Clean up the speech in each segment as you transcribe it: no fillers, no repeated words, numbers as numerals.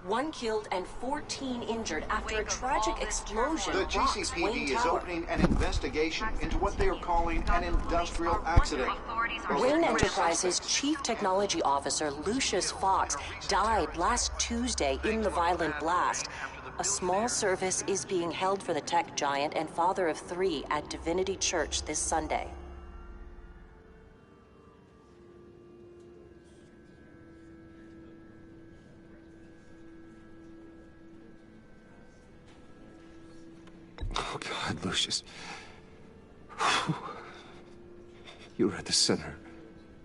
1 killed and 14 injured after a tragic explosion The rocks Wayne GCPD is Tower. opening an investigation into what they are calling an industrial accident. Wayne Enterprises Chief Technology Officer Lucius Fox died last Tuesday in the violent blast. A small service is being held for the tech giant and father of 3 at Divinity Church this Sunday. Oh, God, Lucius. You're at the center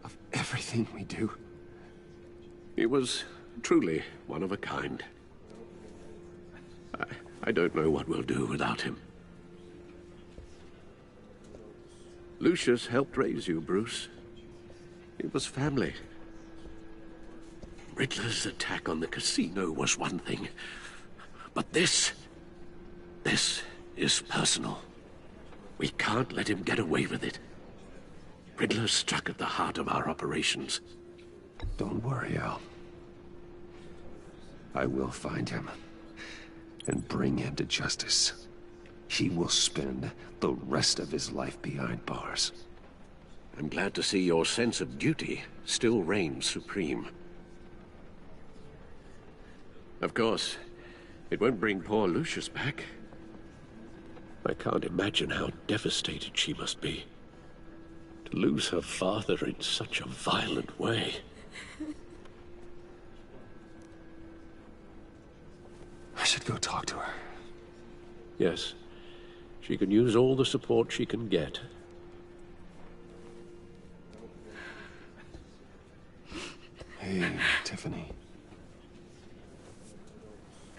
of everything we do. He was truly one of a kind. I don't know what we'll do without him. Lucius helped raise you, Bruce. It was family. Riddler's attack on the casino was one thing, but this is personal. We can't let him get away with it. Riddler struck at the heart of our operations. Don't worry, Al. I will find him and bring him to justice. He will spend the rest of his life behind bars. I'm glad to see your sense of duty still reigns supreme. Of course, it won't bring poor Lucius back. I can't imagine how devastated she must be. To lose her father in such a violent way. I should go talk to her. Yes, she can use all the support she can get. Hey, Tiffany.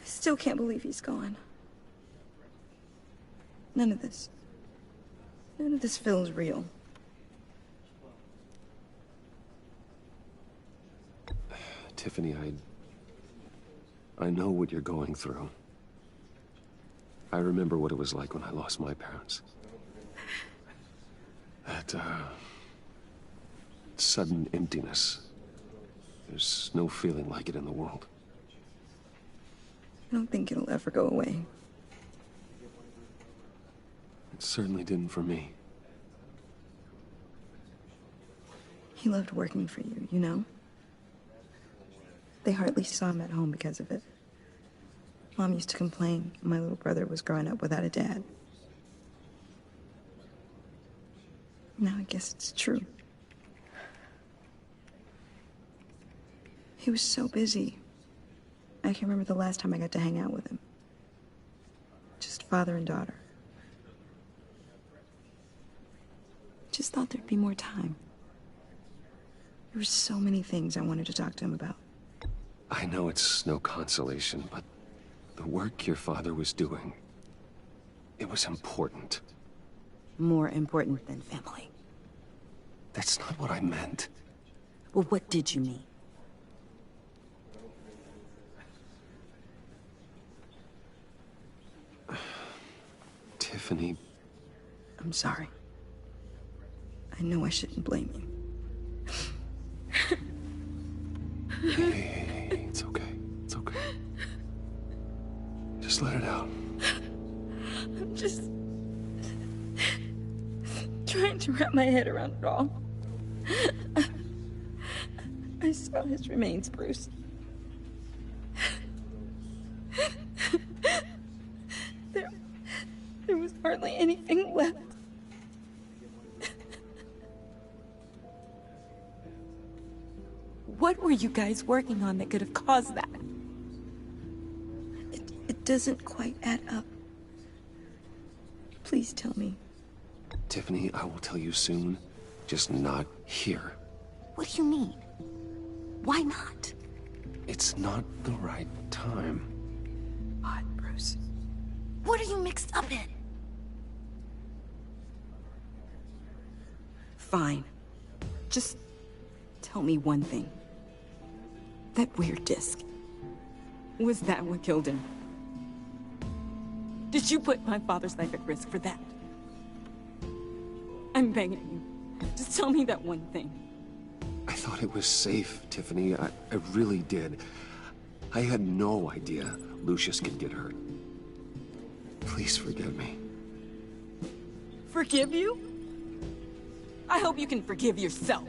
I still can't believe he's gone. None of this feels real. Tiffany, I know what you're going through. I remember what it was like when I lost my parents. That, sudden emptiness. There's no feeling like it in the world. I don't think it'll ever go away. It certainly didn't for me. He loved working for you, you know? They hardly saw him at home because of it. Mom used to complain my little brother was growing up without a dad. Now I guess it's true. He was so busy. I can remember the last time I got to hang out with him. Just father and daughter. Just thought there'd be more time. There were so many things I wanted to talk to him about. I know it's no consolation, but the work your father was doing, it was important. More important than family. That's not what I meant. Well, what did you mean? Tiffany. I'm sorry. I know I shouldn't blame you. Hey, it's okay. It's okay. Just let it out. I'm just trying to wrap my head around it all. I saw his remains, Bruce. There was hardly anything left. What were you guys working on that could have caused that? It doesn't quite add up. Please tell me. Tiffany, I will tell you soon. Just not here. What do you mean? Why not? It's not the right time. Odd, Bruce. What are you mixed up in? Fine. Just tell me one thing. That weird disc. Was that what killed him? Did you put my father's life at risk for that? I'm begging you. Just tell me that one thing. I thought it was safe, Tiffany. I really did. I had no idea Lucius could get hurt. Please forgive me. Forgive you? I hope you can forgive yourself.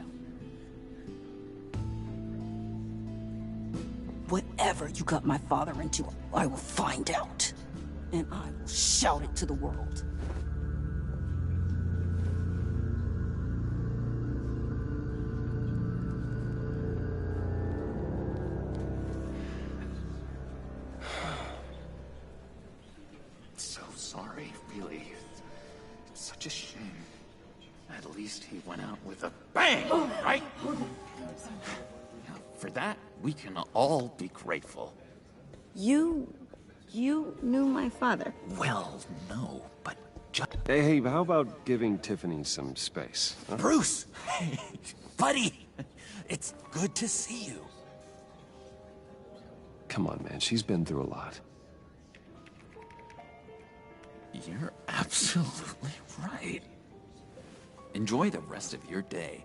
Whatever you got my father into, I will find out. And I will shout it to the world. So sorry, really. It's such a shame. At least he went out with a bang, right? For that, we can all be grateful. You knew my father. Well, no, but just... Hey, how about giving Tiffany some space? Huh? Bruce! Buddy! It's good to see you. Come on, man. She's been through a lot. You're absolutely right. Enjoy the rest of your day.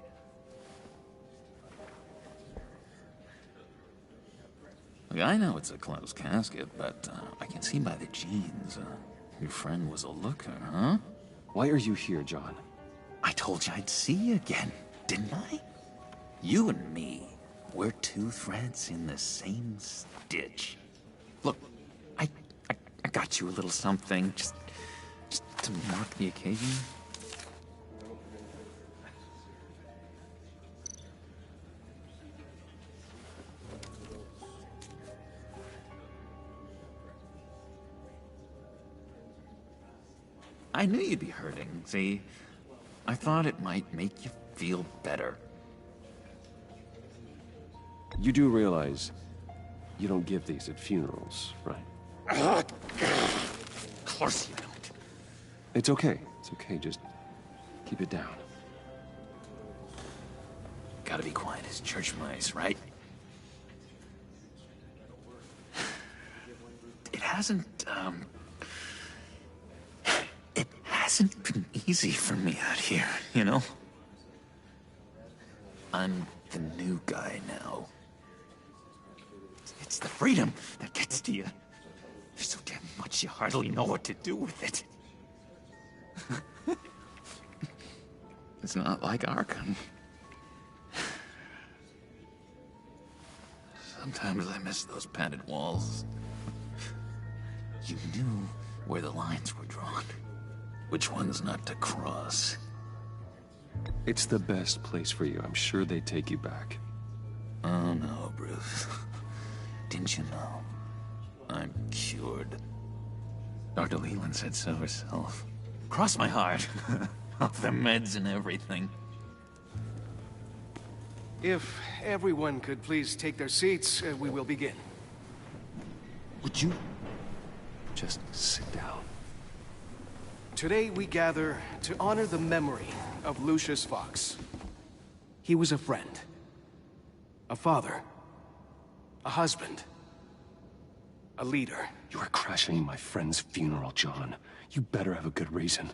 Look, I know it's a closed casket, but I can see by the jeans. Your friend was a looker, huh? Why are you here, John? I told you I'd see you again, didn't I? You and me, we're two threads in the same stitch. Look, I got you a little something, just to mark the occasion. I knew you'd be hurting, see? I thought it might make you feel better. You do realize you don't give these at funerals, right? Of course you don't. It's okay. It's okay. Just keep it down. Gotta be quiet as church mice, right? It hasn't been easy for me out here, you know? I'm the new guy now. It's the freedom that gets to you. There's so damn much you hardly know what to do with it. It's not like Arkham. Sometimes I miss those padded walls. You knew where the lines were drawn. Which ones not to cross. It's the best place for you. I'm sure they take you back. Oh no, Bruce. Didn't you know? I'm cured. Dr. Leland said so herself. Cross my heart. Off the meds and everything. If everyone could please take their seats, we will begin. Would you? Just sit down. Today we gather to honor the memory of Lucius Fox. He was a friend, a father, a husband, a leader. You are crashing my friend's funeral, John. You better have a good reason.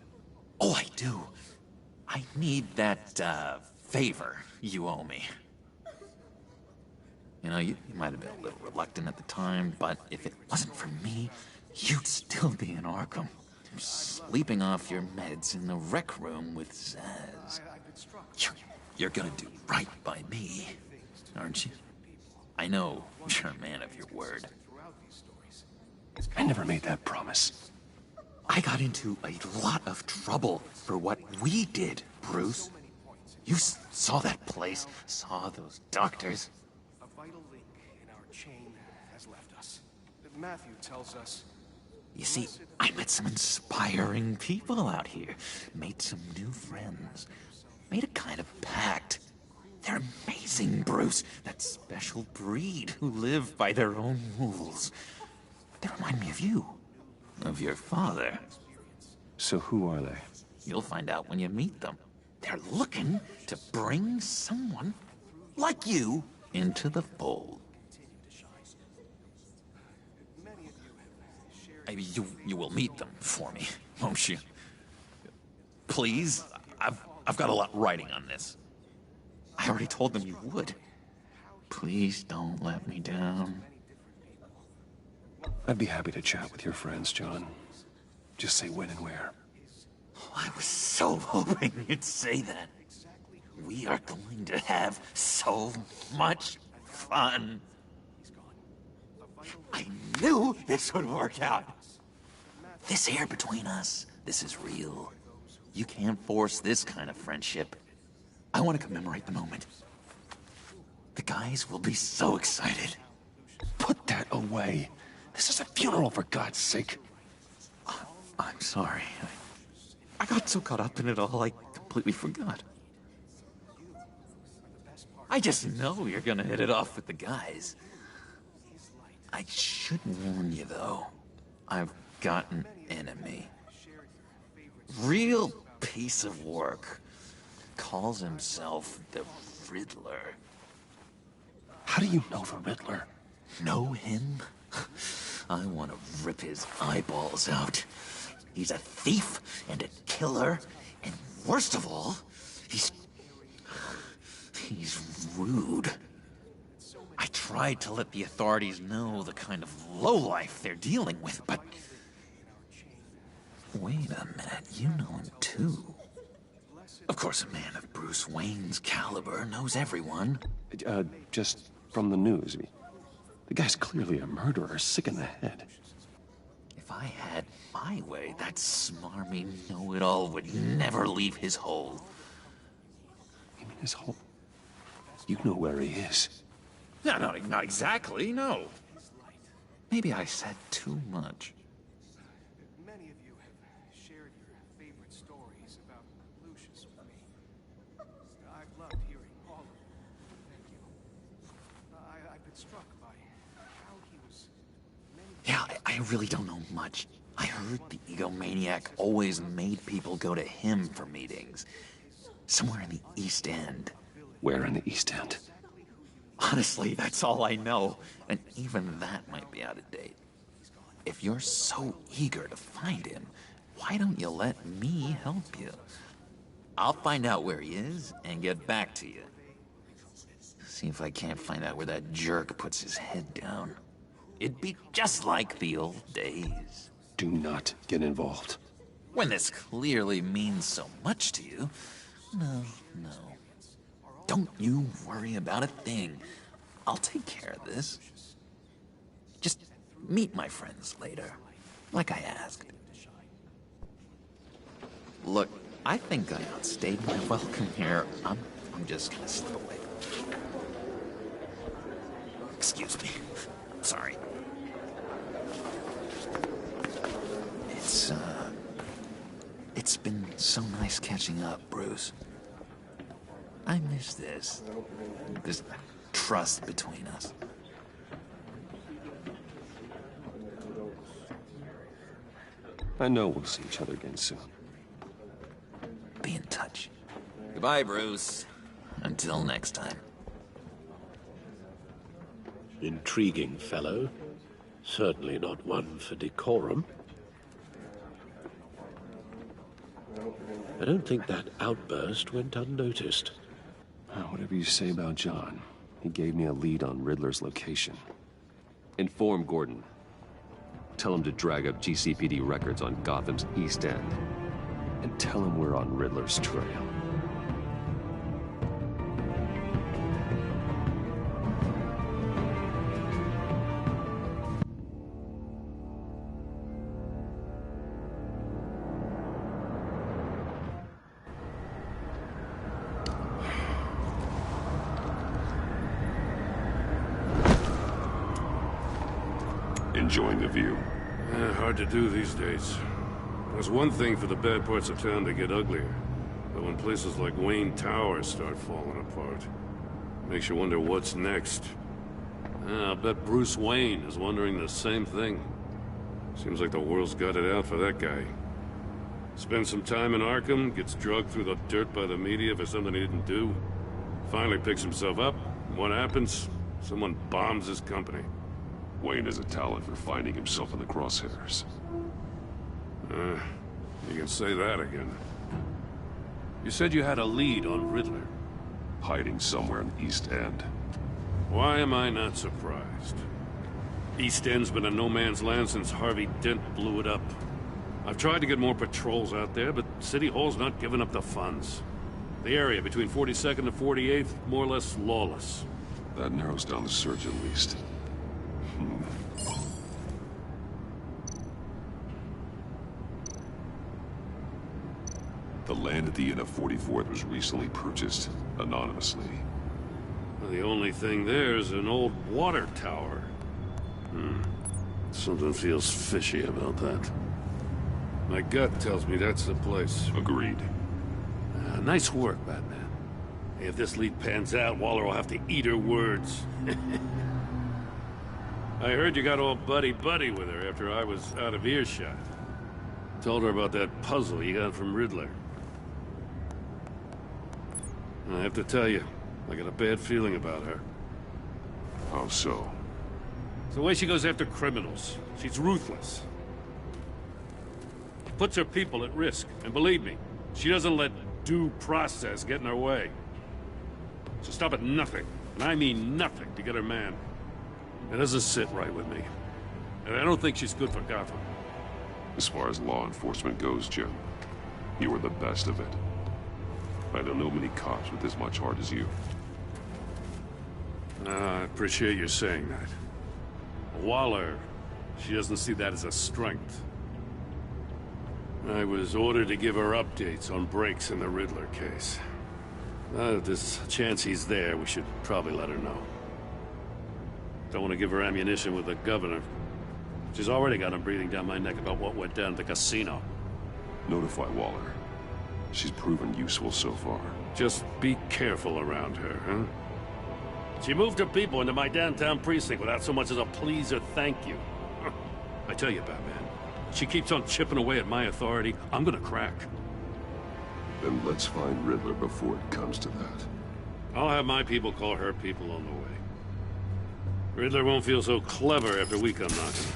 Oh, I do. I need that, favor you owe me. You know, you might have been a little reluctant at the time, but if it wasn't for me, you'd still be in Arkham. Sleeping off your meds in the rec room with Zaz. You're gonna do right by me, aren't you? I know you're a man of your word. I never made that promise. I got into a lot of trouble for what we did, Bruce. You saw that place, saw those doctors. A vital link in our chain has left us. Matthew tells us... You see, I met some inspiring people out here. Made some new friends. Made a kind of pact. They're amazing, Bruce. That special breed who live by their own rules. They remind me of you. Of your father. So who are they? You'll find out when you meet them. They're looking to bring someone like you into the fold. Maybe you will meet them for me, won't you? Please, I've got a lot writing on this. I already told them you would. Please don't let me down. I'd be happy to chat with your friends, John. Just say when and where. I was so hoping you'd say that. We are going to have so much fun. I knew this would work out. This air between us, this is real. You can't force this kind of friendship. I want to commemorate the moment. The guys will be so excited. Put that away. This is a funeral, for God's sake. I'm sorry. I got so caught up in it all, I completely forgot. I just know you're gonna hit it off with the guys. I should warn you, though. I've got an enemy. Real piece of work. Calls himself the Riddler. How do you know the Riddler? Know him? I want to rip his eyeballs out. He's a thief and a killer, and worst of all, he's rude. I tried to let the authorities know the kind of lowlife they're dealing with, but... Wait a minute, you know him too. Of course, a man of Bruce Wayne's caliber knows everyone. Just from the news. The guy's clearly a murderer, sick in the head. If I had my way, that smarmy know-it-all would never leave his hole. You mean his hole? You know where he is. No, not exactly, no. Maybe I said too much. Many of you have shared your favorite stories about Lucius with me. I've loved hearing all of them. Thank you. I've been struck by how he was... Yeah, I really don't know much. I heard the egomaniac always made people go to him for meetings. Somewhere in the East End. Where in the East End? Honestly, that's all I know. And even that might be out of date. If you're so eager to find him, why don't you let me help you? I'll find out where he is and get back to you. See if I can't find out where that jerk puts his head down. It'd be just like the old days. Do not get involved. When this clearly means so much to you. No. Don't you worry about a thing. I'll take care of this. Just meet my friends later, like I asked. Look, I think I outstayed my welcome here. I'm just gonna slip away. Excuse me. Sorry. It's been so nice catching up, Bruce. I miss this trust between us. I know we'll see each other again soon. Be in touch. Goodbye, Bruce. Until next time. Intriguing fellow. Certainly not one for decorum. I don't think that outburst went unnoticed. Whatever you say about John, he gave me a lead on Riddler's location. Inform Gordon. Tell him to drag up GCPD records on Gotham's East End. And tell him we're on Riddler's trail. Enjoying the view. Hard to do these days. There's one thing for the bad parts of town to get uglier. But when places like Wayne Tower start falling apart, makes you wonder what's next. I'll bet Bruce Wayne is wondering the same thing. Seems like the world's got it out for that guy. Spends some time in Arkham, gets drugged through the dirt by the media for something he didn't do. Finally picks himself up, and what happens? Someone bombs his company. Wayne has a talent for finding himself in the crosshairs. You can say that again. You said you had a lead on Riddler. Hiding somewhere in the East End. Why am I not surprised? East End's been a no-man's land since Harvey Dent blew it up. I've tried to get more patrols out there, but City Hall's not giving up the funds. The area between 42nd and 48th, more or less lawless. That narrows down the search at least. The land at the end of 44th was recently purchased, anonymously. The only thing there is an old water tower. Something feels fishy about that. My gut tells me that's the place. Agreed. Nice work, Batman. Hey, if this lead pans out, Waller will have to eat her words. I heard you got all buddy-buddy with her after I was out of earshot. Told her about that puzzle you got from Riddler. I have to tell you, I got a bad feeling about her. How so? It's the way she goes after criminals. She's ruthless. Puts her people at risk. And believe me, she doesn't let due process get in her way. She'll stop at nothing, and I mean nothing, to get her man. It doesn't sit right with me. And I don't think she's good for Gotham. As far as law enforcement goes, Jim, you are the best of it. I don't know many cops with as much heart as you. I appreciate you saying that. Waller, she doesn't see that as a strength. I was ordered to give her updates on breaks in the Riddler case. If there's a chance he's there, we should probably let her know. Don't want to give her ammunition with the governor. She's already got him breathing down my neck about what went down at the casino. Notify Waller. She's proven useful so far. Just be careful around her, huh? She moved her people into my downtown precinct without so much as a please or thank you. I tell you, Batman, she keeps on chipping away at my authority, I'm gonna crack. Then let's find Riddler before it comes to that. I'll have my people call her people on the way. Riddler won't feel so clever after we come knocking.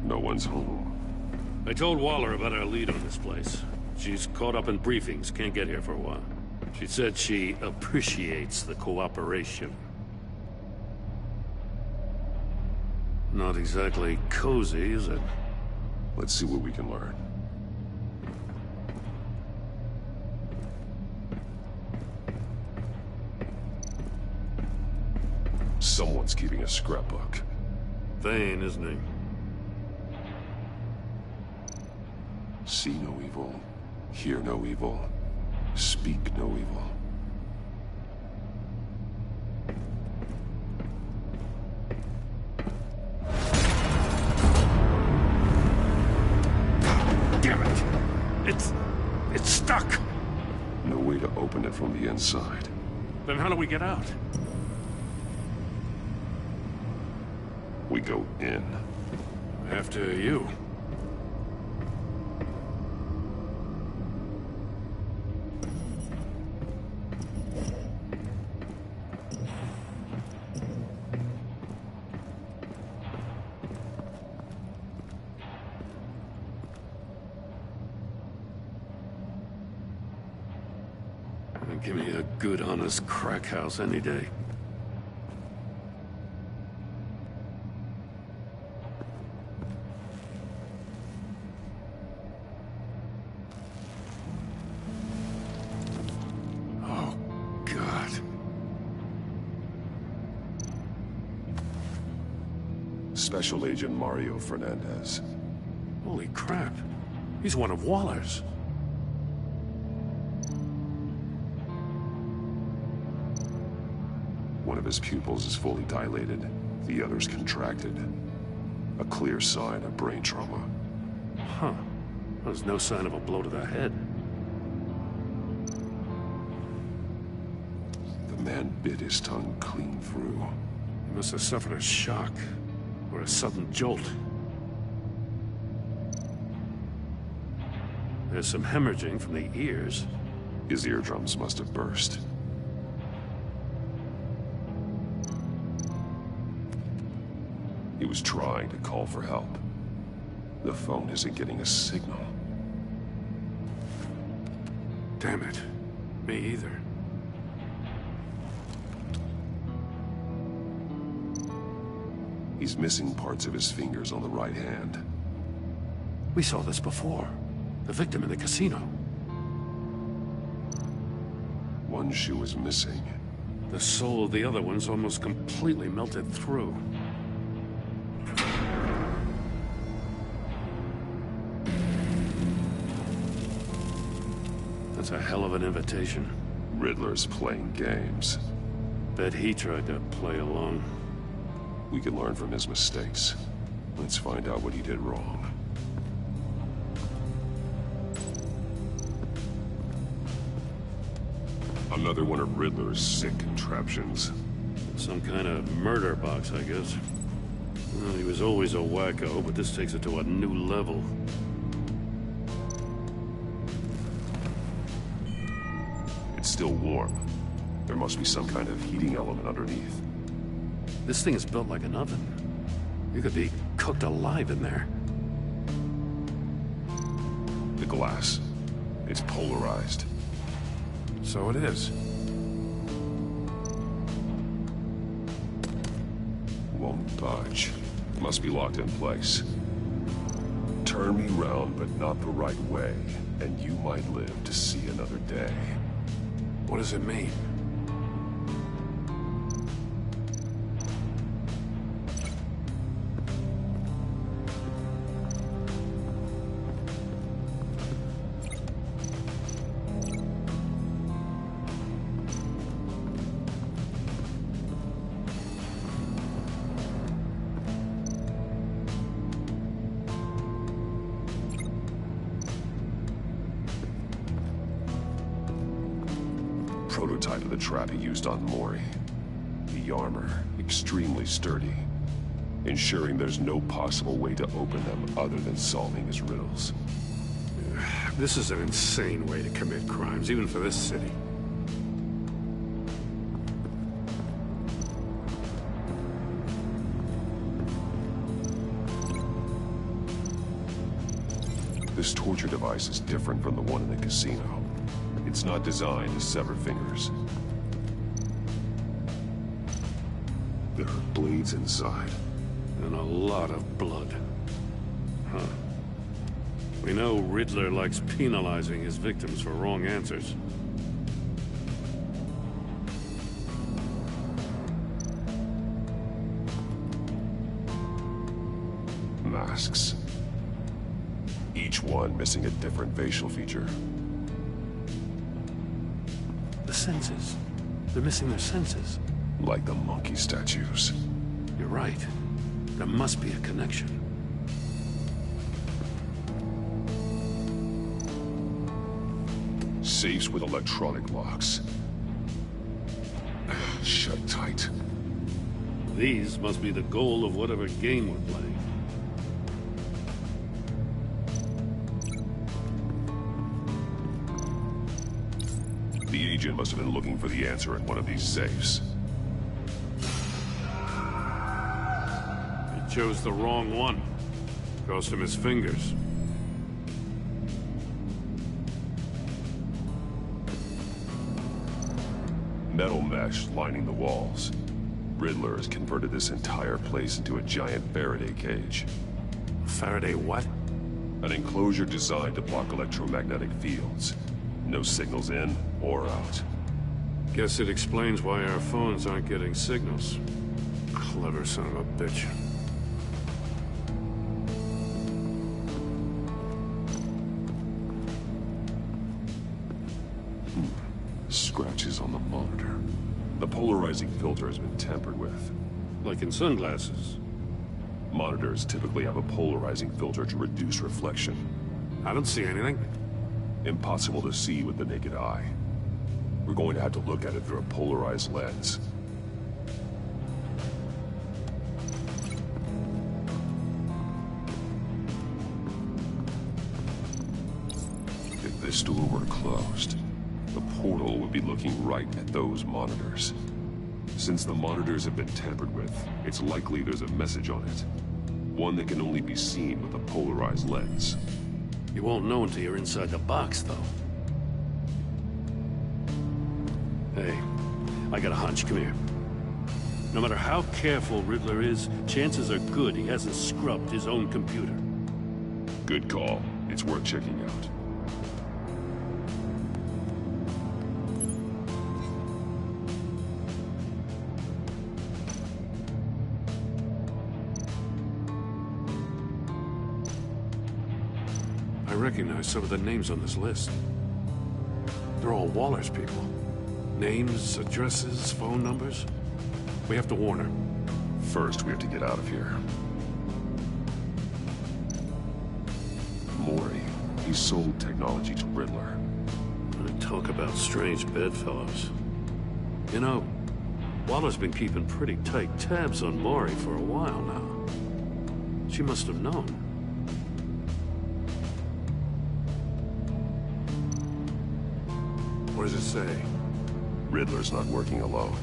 No one's home. I told Waller about our lead on this place. She's caught up in briefings, can't get here for a while. She said she appreciates the cooperation. Not exactly cozy, is it? Let's see what we can learn. Someone's keeping a scrapbook. Vane, isn't he? See no evil, hear no evil, speak no evil. Damn it! It's stuck! No way to open it from the inside. Then how do we get out? We go in. After you. Give me a good, honest crack house any day. Oh, God. Special Agent Mario Fernandez. Holy crap. He's one of Waller's. One of his pupils is fully dilated, the other's contracted. A clear sign of brain trauma. Huh. There's no sign of a blow to the head. The man bit his tongue clean through. He must have suffered a shock, or a sudden jolt. There's some hemorrhaging from the ears. His eardrums must have burst. He was trying to call for help. The phone isn't getting a signal. Damn it. Me either. He's missing parts of his fingers on the right hand. We saw this before. The victim in the casino. One shoe is missing. The sole of the other one's almost completely melted through. That's a hell of an invitation. Riddler's playing games. Bet he tried to play along. We can learn from his mistakes. Let's find out what he did wrong. Another one of Riddler's sick contraptions. Some kind of murder box, I guess. Well, he was always a wacko, but this takes it to a new level. It's still warm. There must be some kind of heating element underneath. This thing is built like an oven. You could be cooked alive in there. The glass. It's polarized. So it is. Won't budge. Must be locked in place. Turn me round, but not the right way, and you might live to see another day. What does it mean? Prototype of the trap he used on Mori. The armor, extremely sturdy, ensuring there's no possible way to open them other than solving his riddles. This is an insane way to commit crimes, even for this city. This torture device is different from the one in the casino. It's not designed to sever fingers. There are blades inside. And a lot of blood. Huh. We know Riddler likes penalizing his victims for wrong answers. Masks. Each one missing a different facial feature. The senses. They're missing their senses. Like the monkey statues. You're right. There must be a connection. Safes with electronic locks. Shut tight. These must be the goal of whatever game we're playing. The agent must have been looking for the answer in one of these safes. He chose the wrong one. Cost him his fingers. Metal mesh lining the walls. Riddler has converted this entire place into a giant Faraday cage. Faraday what? An enclosure designed to block electromagnetic fields. No signals in or out. Guess it explains why our phones aren't getting signals. Clever son of a bitch. Scratches on the monitor. The polarizing filter has been tampered with. Like in sunglasses. Monitors typically have a polarizing filter to reduce reflection. I don't see anything. Impossible to see with the naked eye. We're going to have to look at it through a polarized lens. If this door were closed, the portal would be looking right at those monitors. Since the monitors have been tampered with, it's likely there's a message on it. One that can only be seen with a polarized lens. You won't know until you're inside the box, though. Hey, I got a hunch. Come here. No matter how careful Riddler is, chances are good he hasn't scrubbed his own computer. Good call. It's worth checking out. I recognize some of the names on this list. They're all Waller's people. Names, addresses, phone numbers. We have to warn her. First, we have to get out of here. Maury, he sold technology to Riddler. Talk about strange bedfellows. You know, Waller's been keeping pretty tight tabs on Maury for a while now. She must have known. What does it say? Riddler's not working alone.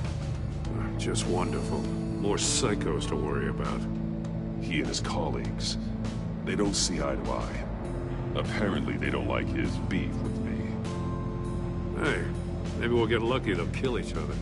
Just wonderful. More psychos to worry about. He and his colleagues, they don't see eye to eye. Apparently they don't like his beef with me. Hey, maybe we'll get lucky to kill each other.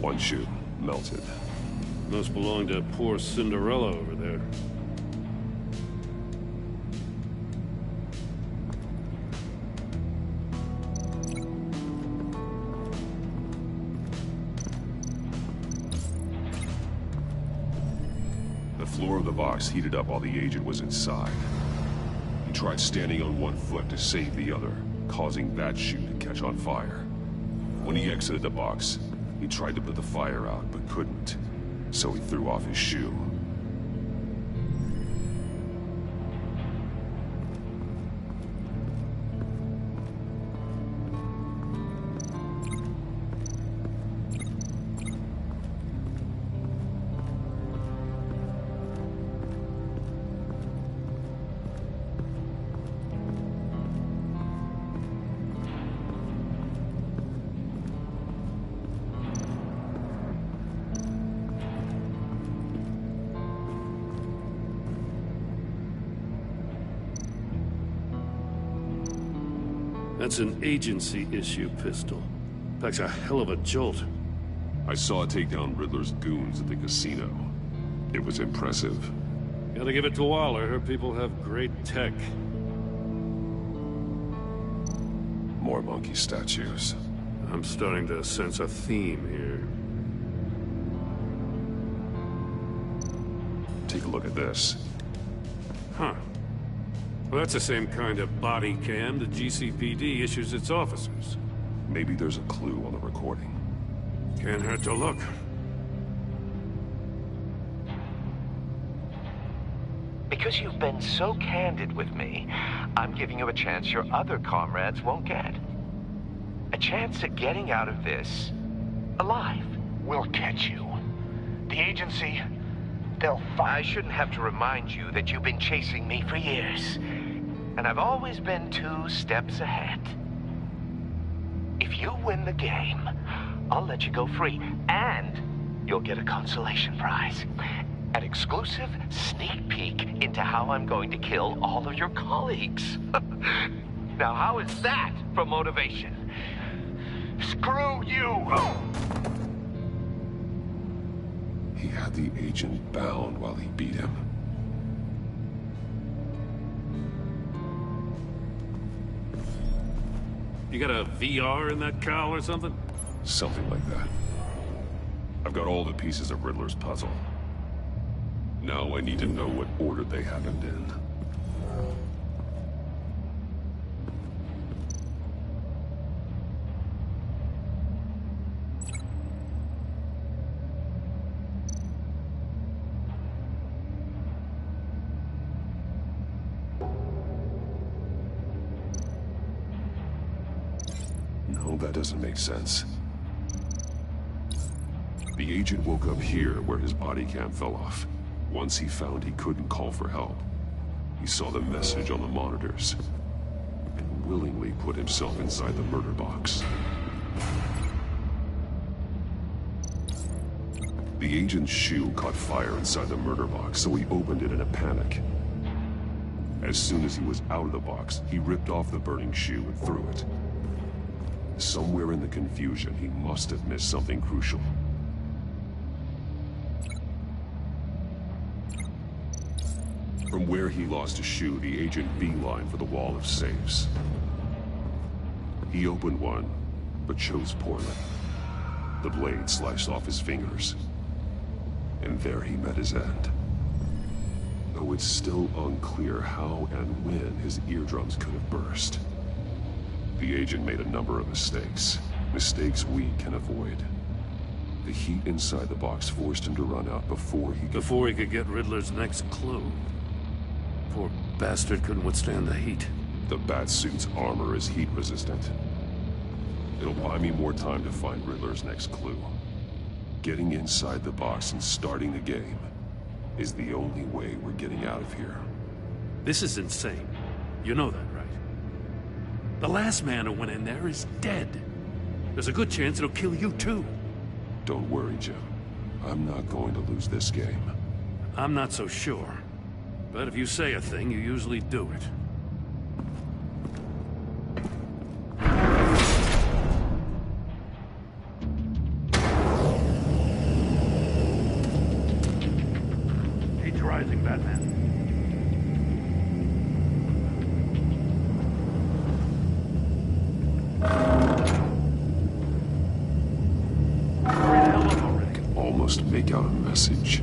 One shoe, melted. Must belong to poor Cinderella over there. The floor of the box heated up while the agent was inside. He tried standing on one foot to save the other, causing that shoe to catch on fire. When he exited the box, he tried to put the fire out, but couldn't, so he threw off his shoe. That's an agency-issue pistol. Packs a hell of a jolt. I saw it take down Riddler's goons at the casino. It was impressive. Gotta give it to Waller. Her people have great tech. More monkey statues. I'm starting to sense a theme here. Take a look at this. Huh. Well, that's the same kind of body cam the GCPD issues its officers. Maybe there's a clue on the recording. Can't hurt to look. Because you've been so candid with me, I'm giving you a chance your other comrades won't get. A chance at getting out of this alive. We'll catch you. The agency, they'll find... I shouldn't have to remind you that you've been chasing me for years. And I've always been 2 steps ahead. If you win the game, I'll let you go free. And you'll get a consolation prize. An exclusive sneak peek into how I'm going to kill all of your colleagues. Now, how is that for motivation? Screw you! He had the agent bound while he beat him. You got a VR in that cowl or something? Something like that. I've got all the pieces of Riddler's puzzle. Now I need to know what order they happened in. No, that doesn't make sense. The agent woke up here where his body cam fell off. Once he found he couldn't call for help, he saw the message on the monitors and willingly put himself inside the murder box. The agent's shoe caught fire inside the murder box, so he opened it in a panic. As soon as he was out of the box, he ripped off the burning shoe and threw it. Somewhere in the confusion, he must have missed something crucial. From where he lost his shoe, the agent beelined for the wall of safes. He opened one, but chose poorly. The blade sliced off his fingers. And there he met his end. Though it's still unclear how and when his eardrums could have burst. The agent made a number of mistakes. Mistakes we can avoid. The heat inside the box forced him to run out before he could get Riddler's next clue. Poor bastard couldn't withstand the heat. The Batsuit's armor is heat resistant. It'll buy me more time to find Riddler's next clue. Getting inside the box and starting the game is the only way we're getting out of here. This is insane. You know that, right? The last man who went in there is dead. There's a good chance it'll kill you too. Don't worry, Jim. I'm not going to lose this game. I'm not so sure. But if you say a thing, you usually do it. Heat's rising, Batman. I can almost make out a message.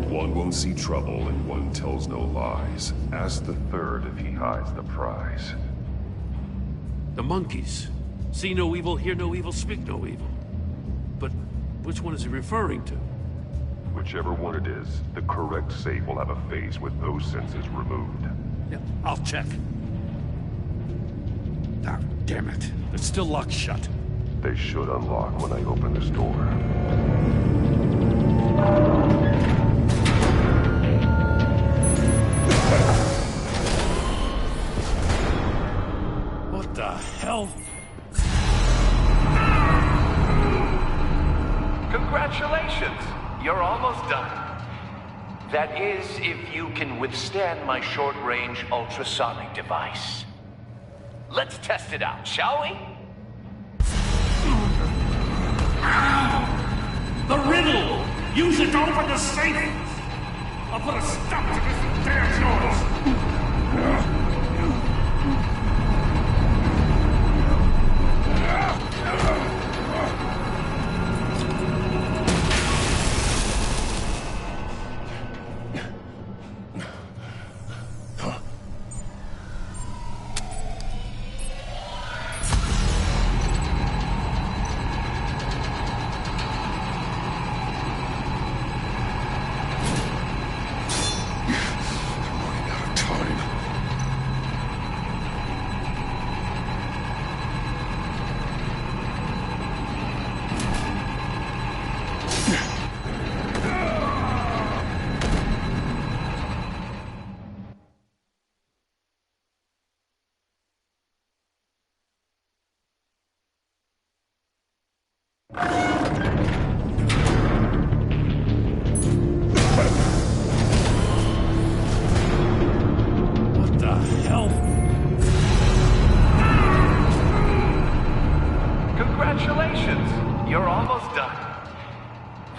One won't see trouble and one tells no lies. Ask the third if he hides the prize. The monkeys. See no evil, hear no evil, speak no evil. But which one is he referring to? Whichever one it is, the correct safe will have a face with those senses removed. Yeah, I'll check. Ah, damn it. It's still locked shut. They should unlock when I open this door. What the hell? Congratulations! You're almost done. That is, if you can withstand my short-range ultrasonic device. Let's test it out, shall we? The riddle! Use it to open the safe! I'll put a stop to this damn noise!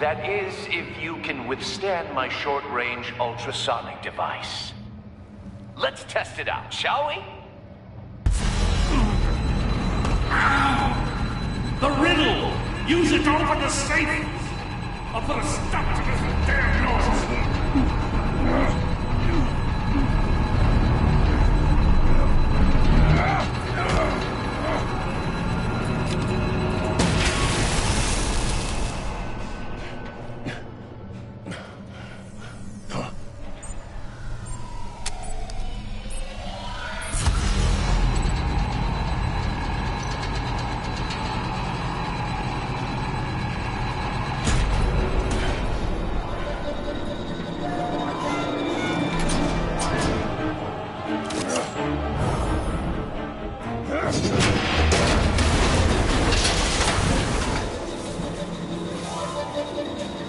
That is, if you can withstand my short-range ultrasonic device. Let's test it out, shall we? The riddle! Use it to open the safe! I'll put a stop to this damn noise!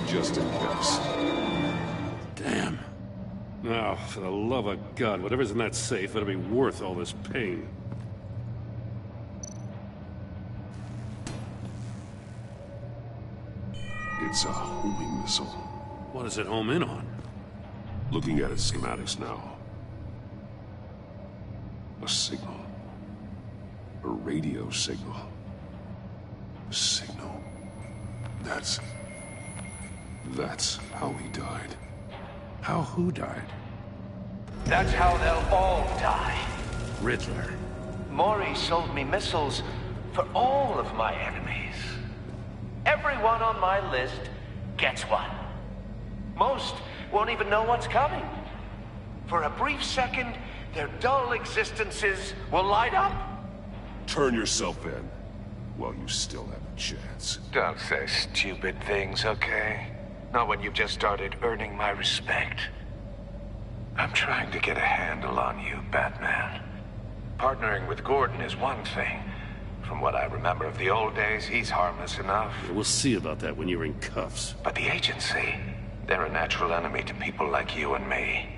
Just in case. Damn. Now, for the love of God, whatever's in that safe better be worth all this pain. It's a homing missile. What does it home in on? Looking at its schematics now. A signal. A radio signal. A signal. That's how he died. How who died? That's how they'll all die. Riddler. Maury sold me missiles for all of my enemies. Everyone on my list gets one. Most won't even know what's coming. For a brief second, their dull existences will light up. Turn yourself in while you still have a chance. Don't say stupid things, okay? Not when you've just started earning my respect. I'm trying to get a handle on you, Batman. Partnering with Gordon is one thing. From what I remember of the old days, he's harmless enough. We'll see about that when you're in cuffs. But the agency, they're a natural enemy to people like you and me.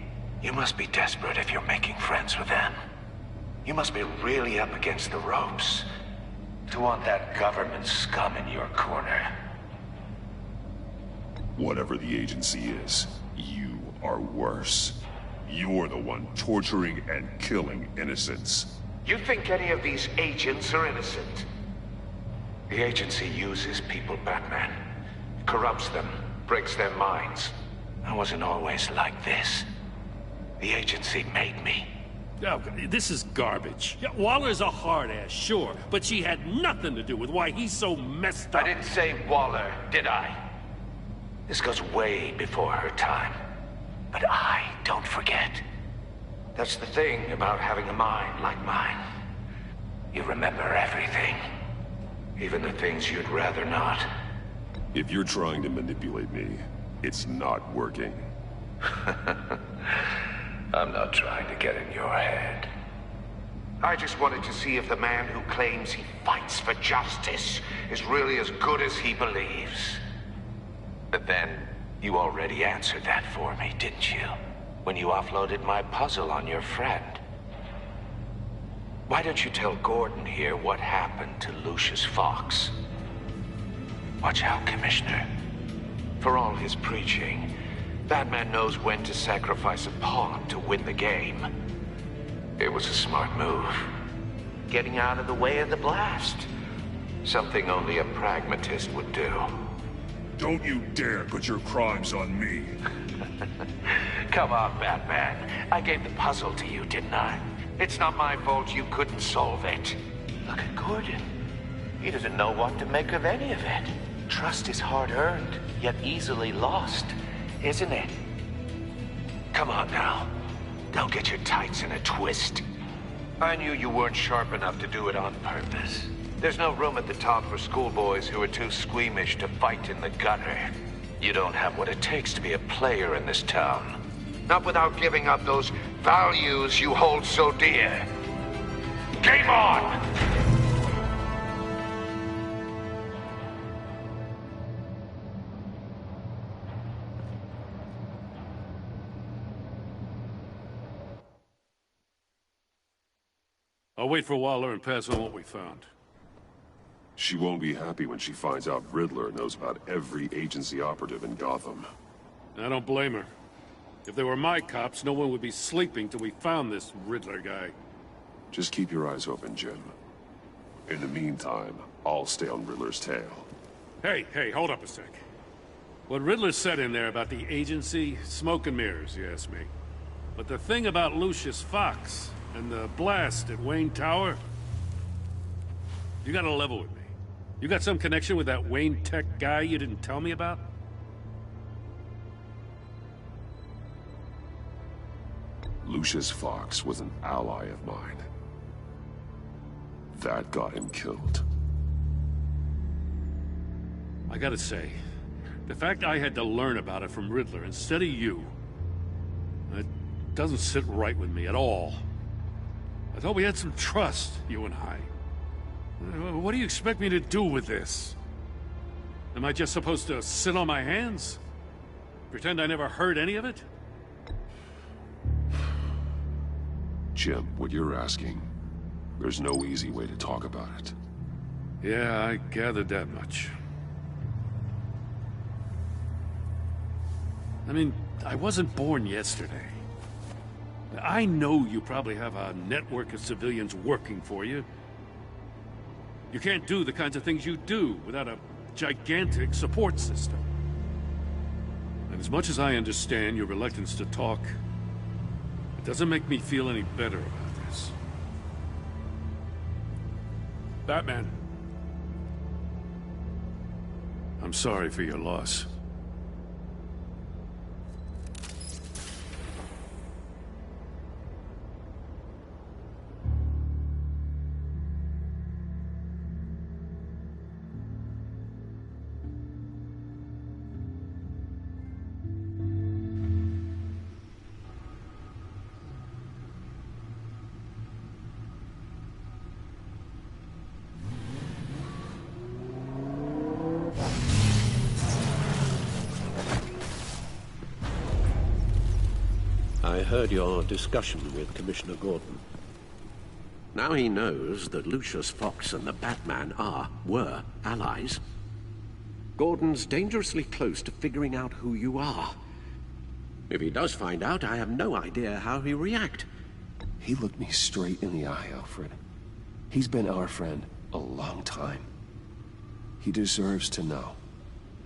You must be desperate if you're making friends with them. You must be really up against the ropes to want that government scum in your corner. Whatever the agency is, you are worse. You're the one torturing and killing innocents. You think any of these agents are innocent? The agency uses people, Batman. Corrupts them, breaks their minds. I wasn't always like this. The agency made me. Oh, this is garbage. Yeah, Waller's a hard ass, sure, but she had nothing to do with why he's so messed up. I didn't say Waller, did I? This goes way before her time. But I don't forget. That's the thing about having a mind like mine. You remember everything. Even the things you'd rather not. If you're trying to manipulate me, it's not working. I'm not trying to get in your head. I just wanted to see if the man who claims he fights for justice is really as good as he believes. But then, you already answered that for me, didn't you? When you offloaded my puzzle on your friend. Why don't you tell Gordon here what happened to Lucius Fox? Watch out, Commissioner. For all his preaching, Batman knows when to sacrifice a pawn to win the game. It was a smart move. Getting out of the way of the blast. Something only a pragmatist would do. Don't you dare put your crimes on me. Come on, Batman. I gave the puzzle to you, didn't I? It's not my fault you couldn't solve it. Look at Gordon. He doesn't know what to make of any of it. Trust is hard-earned, yet easily lost, isn't it? Come on now. Don't get your tights in a twist. I knew you weren't sharp enough to do it on purpose. There's no room at the top for schoolboys who are too squeamish to fight in the gutter. You don't have what it takes to be a player in this town. Not without giving up those values you hold so dear. Game on! I'll wait for Waller and pass on what we found. She won't be happy when she finds out Riddler knows about every agency operative in Gotham. I don't blame her. If they were my cops, no one would be sleeping till we found this Riddler guy. Just keep your eyes open, Jim. In the meantime, I'll stay on Riddler's tail. Hey, hold up a sec. What Riddler said in there about the agency, smoke and mirrors, you ask me. But the thing about Lucius Fox and the blast at Wayne Tower, you gotta level with me. You got some connection with that Wayne Tech guy you didn't tell me about? Lucius Fox was an ally of mine. That got him killed. I gotta say, the fact I had to learn about it from Riddler instead of you, it doesn't sit right with me at all. I thought we had some trust, you and I. What do you expect me to do with this? Am I just supposed to sit on my hands? Pretend I never heard any of it? Jim, what you're asking, there's no easy way to talk about it. Yeah, I gathered that much. I mean, I wasn't born yesterday. I know you probably have a network of civilians working for you. You can't do the kinds of things you do without a gigantic support system. And as much as I understand your reluctance to talk, it doesn't make me feel any better about this. Batman. I'm sorry for your loss. I heard your discussion with Commissioner Gordon. Now he knows that Lucius Fox and the Batman were allies. Gordon's dangerously close to figuring out who you are. If he does find out, I have no idea how he'll react. He looked me straight in the eye, Alfred. He's been our friend a long time. He deserves to know.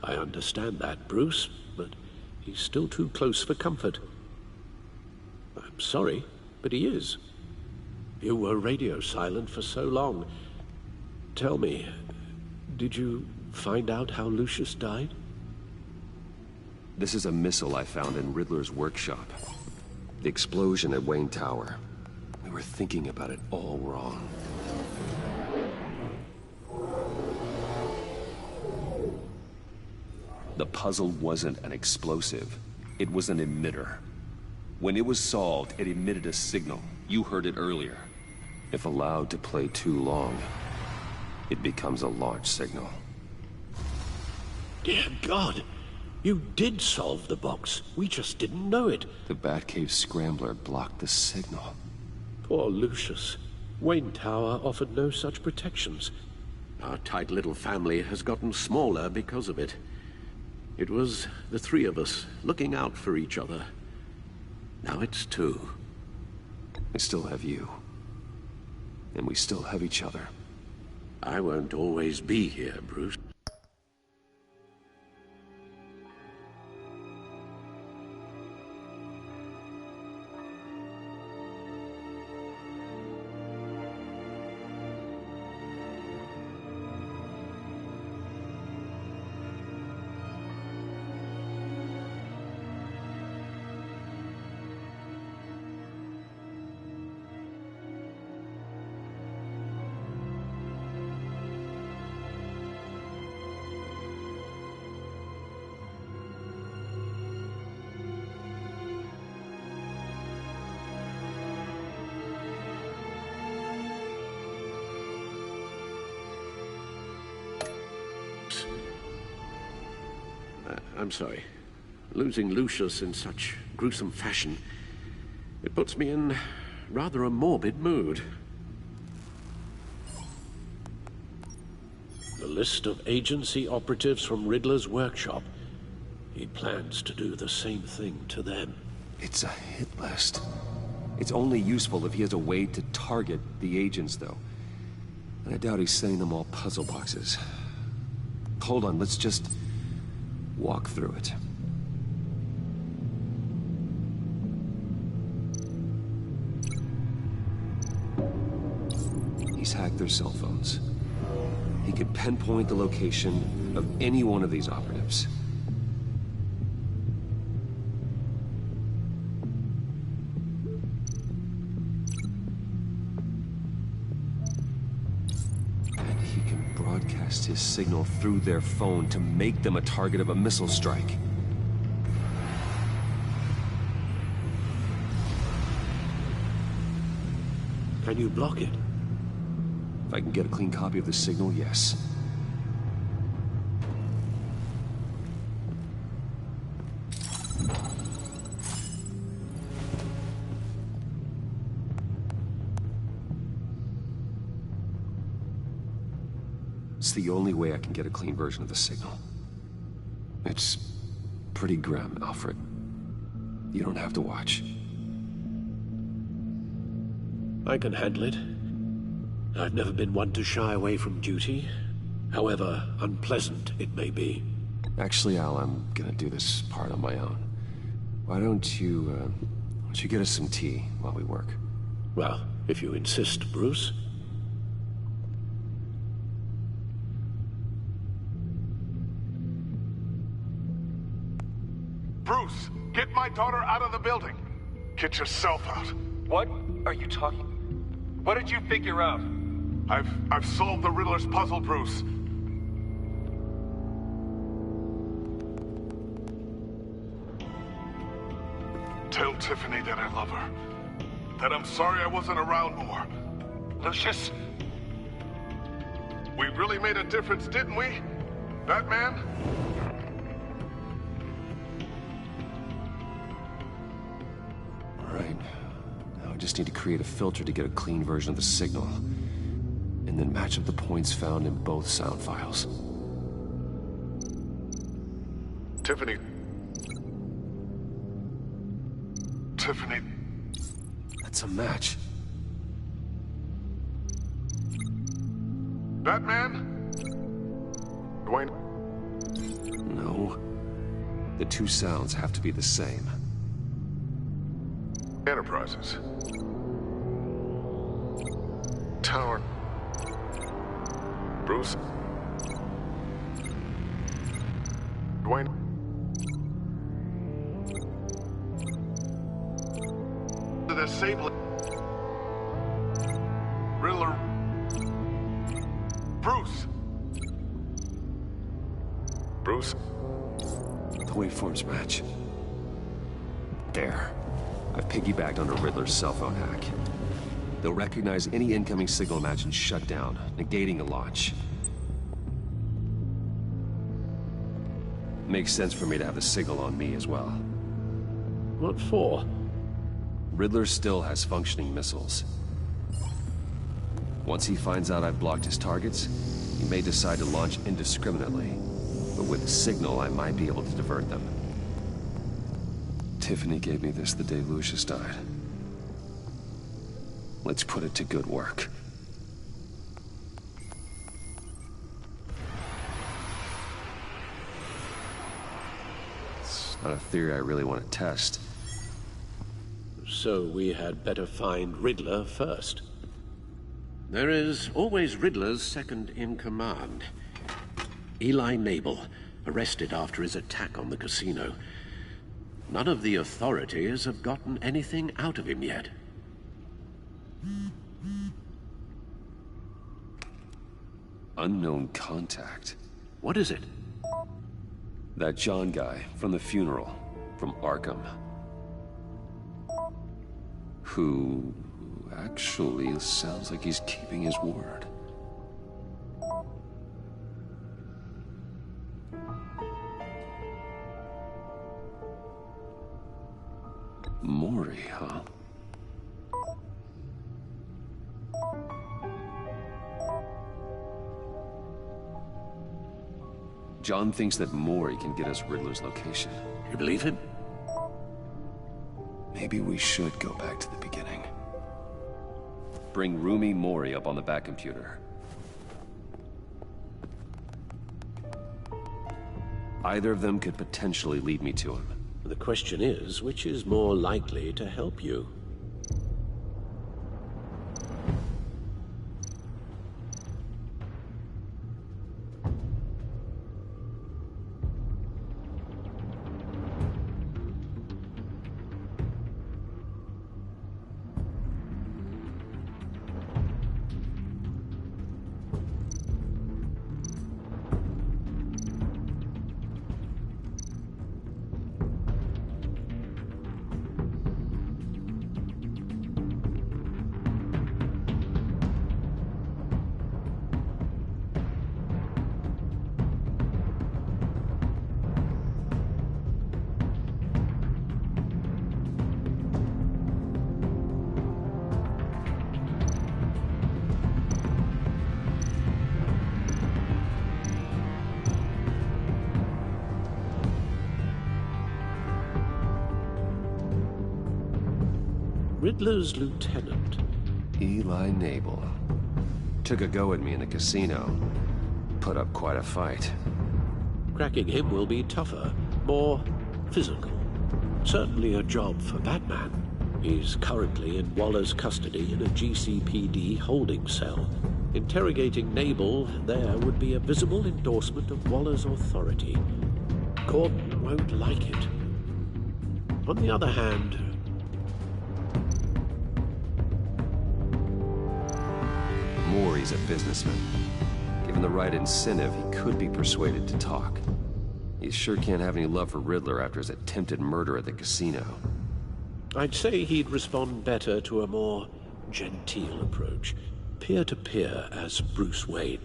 I understand that, Bruce, but he's still too close for comfort. I'm sorry, but he is. You were radio silent for so long. Tell me, did you find out how Lucius died? This is a missile I found in Riddler's workshop. The explosion at Wayne Tower. We were thinking about it all wrong. The puzzle wasn't an explosive. It was an emitter. When it was solved, it emitted a signal. You heard it earlier. If allowed to play too long, it becomes a launch signal. Dear God! You did solve the box. We just didn't know it. The Batcave scrambler blocked the signal. Poor Lucius. Wayne Tower offered no such protections. Our tight little family has gotten smaller because of it. It was the three of us looking out for each other. Now it's two. I still have you. And we still have each other. I won't always be here, Bruce. I'm sorry. Losing Lucius in such gruesome fashion, it puts me in rather a morbid mood. The list of agency operatives from Riddler's workshop. He plans to do the same thing to them. It's a hit list. It's only useful if he has a way to target the agents, though. And I doubt he's sending them all puzzle boxes. hold on. Let's just walk through it. He's hacked their cell phones. He could pinpoint the location of any one of these operatives. And he can broadcast his signal through their phone to make them a target of a missile strike. Can you block it? If I can get a clean copy of the signal, yes. It's the only way I can get a clean version of the signal. It's pretty grim, Alfred. You don't have to watch. I can handle it. I've never been one to shy away from duty, however unpleasant it may be. Actually, Al, I'm gonna do this part on my own. Why don't you get us some tea while we work? Well, if you insist, Bruce. Bruce, get my daughter out of the building. Get yourself out. What are you talking? What did you figure out? I've solved the Riddler's puzzle, Bruce. Tell Tiffany that I love her. That I'm sorry I wasn't around more. Lucius? We really made a difference, didn't we? Batman? All right. Now I just need to create a filter to get a clean version of the signal. And then match up the points found in both sound files. Tiffany. Tiffany. That's a match. Batman? Dwayne? No. The two sounds have to be the same. Enterprises. Tower. Bruce. Dwayne. The same. Riddler. Bruce. Bruce. The waveforms match. There. I've piggybacked onto Riddler's cell phone hack. They'll recognize any incoming signal match and shut down, negating a launch. Makes sense for me to have the signal on me as well. What for? Riddler still has functioning missiles. Once he finds out I've blocked his targets, he may decide to launch indiscriminately. But with a signal, I might be able to divert them. Tiffany gave me this the day Lucius died. Let's put it to good work. It's not a theory I really want to test. So we had better find Riddler first. There is always Riddler's second-in-command. Eli Nabel, arrested after his attack on the casino. None of the authorities have gotten anything out of him yet. Unknown contact. What is it? That John guy from the funeral, from Arkham. Who actually sounds like he's keeping his word. Maury, huh? John thinks that Maury can get us Riddler's location. You believe him? Maybe we should go back to the beginning. Bring Rumi Maury up on the back computer. Either of them could potentially lead me to him. The question is, which is more likely to help you? Riddler's lieutenant. Eli Nabel. Took a go at me in the casino. Put up quite a fight. Cracking him will be tougher, more physical. Certainly a job for Batman. He's currently in Waller's custody in a GCPD holding cell. Interrogating Nabel there would be a visible endorsement of Waller's authority. Gordon won't like it. On the other hand, Maury's a businessman. Given the right incentive, he could be persuaded to talk. He sure can't have any love for Riddler after his attempted murder at the casino. I'd say he'd respond better to a more genteel approach, peer-to-peer as Bruce Wayne.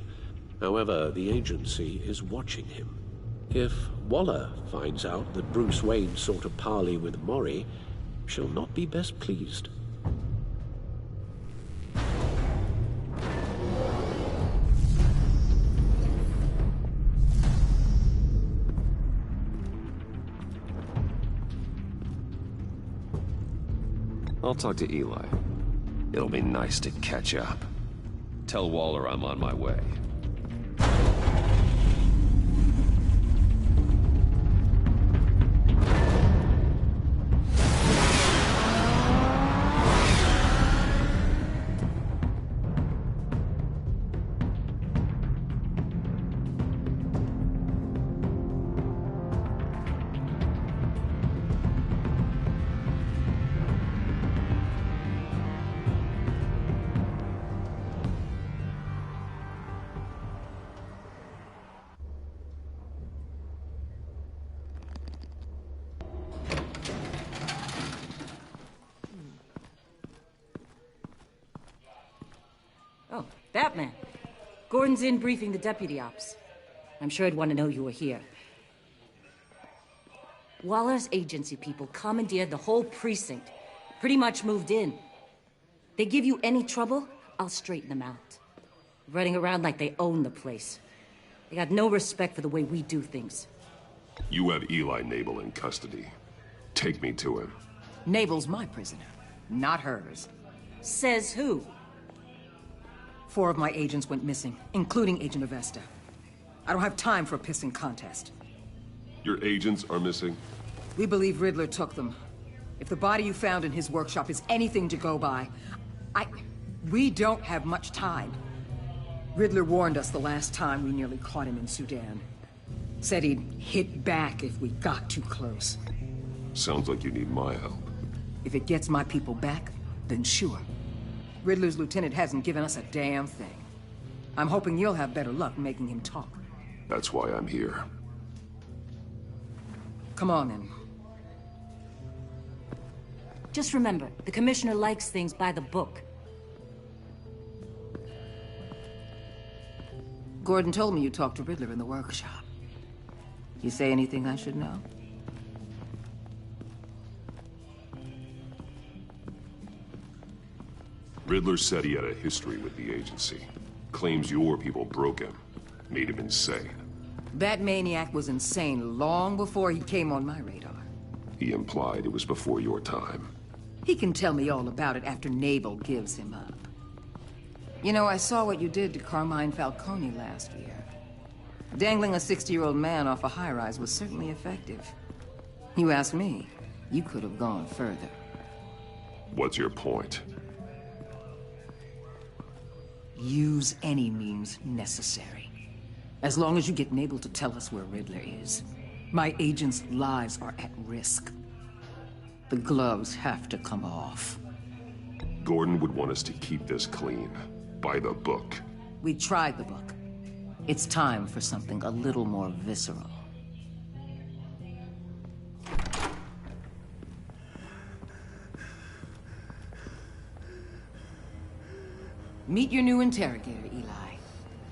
However, the agency is watching him. If Waller finds out that Bruce Wayne sought a parley with Maury, she'll not be best pleased. I'll talk to Eli. It'll be nice to catch up. Tell Waller I'm on my way. Oh, Batman. Gordon's in briefing the deputy ops. I'm sure he'd want to know you were here. Waller's agency people commandeered the whole precinct. Pretty much moved in. They give you any trouble, I'll straighten them out. Running around like they own the place. They got no respect for the way we do things. You have Eli Nabel in custody. Take me to him. Nabel's my prisoner, not hers. Says who? 4 of my agents went missing, including Agent Avesta. I don't have time for a pissing contest. Your agents are missing? We believe Riddler took them. If the body you found in his workshop is anything to go by, we don't have much time. Riddler warned us the last time we nearly caught him in Sudan. Said he'd hit back if we got too close. Sounds like you need my help. If it gets my people back, then sure. Riddler's lieutenant hasn't given us a damn thing. I'm hoping you'll have better luck making him talk. That's why I'm here. Come on, then. Just remember, the commissioner likes things by the book. Gordon told me you talked to Riddler in the workshop. You say anything I should know? Riddler said he had a history with the agency. Claims your people broke him. Made him insane. That maniac was insane long before he came on my radar. He implied it was before your time. He can tell me all about it after Nabel gives him up. You know, I saw what you did to Carmine Falcone last year. Dangling a 60-year-old man off a high-rise was certainly effective. You ask me, you could have gone further. What's your point? Use any means necessary. As long as you get Mabel to tell us where Riddler is. My agents' lives are at risk. The gloves have to come off. Gordon would want us to keep this clean. By the book. We tried the book. It's time for something a little more visceral. Meet your new interrogator, Eli.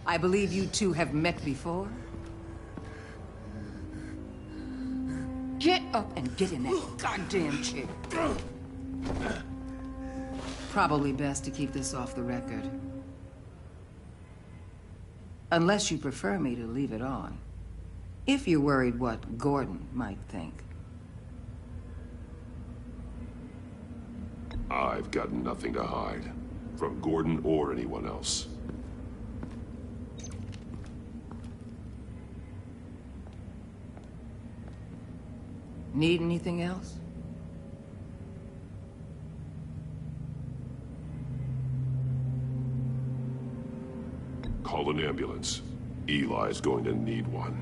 I believe you two have met before? Get up and get in that goddamn chair. Probably best to keep this off the record. Unless you prefer me to leave it on. If you're worried what Gordon might think. I've got nothing to hide. From Gordon or anyone else. Need anything else? Call an ambulance. Eli's going to need one.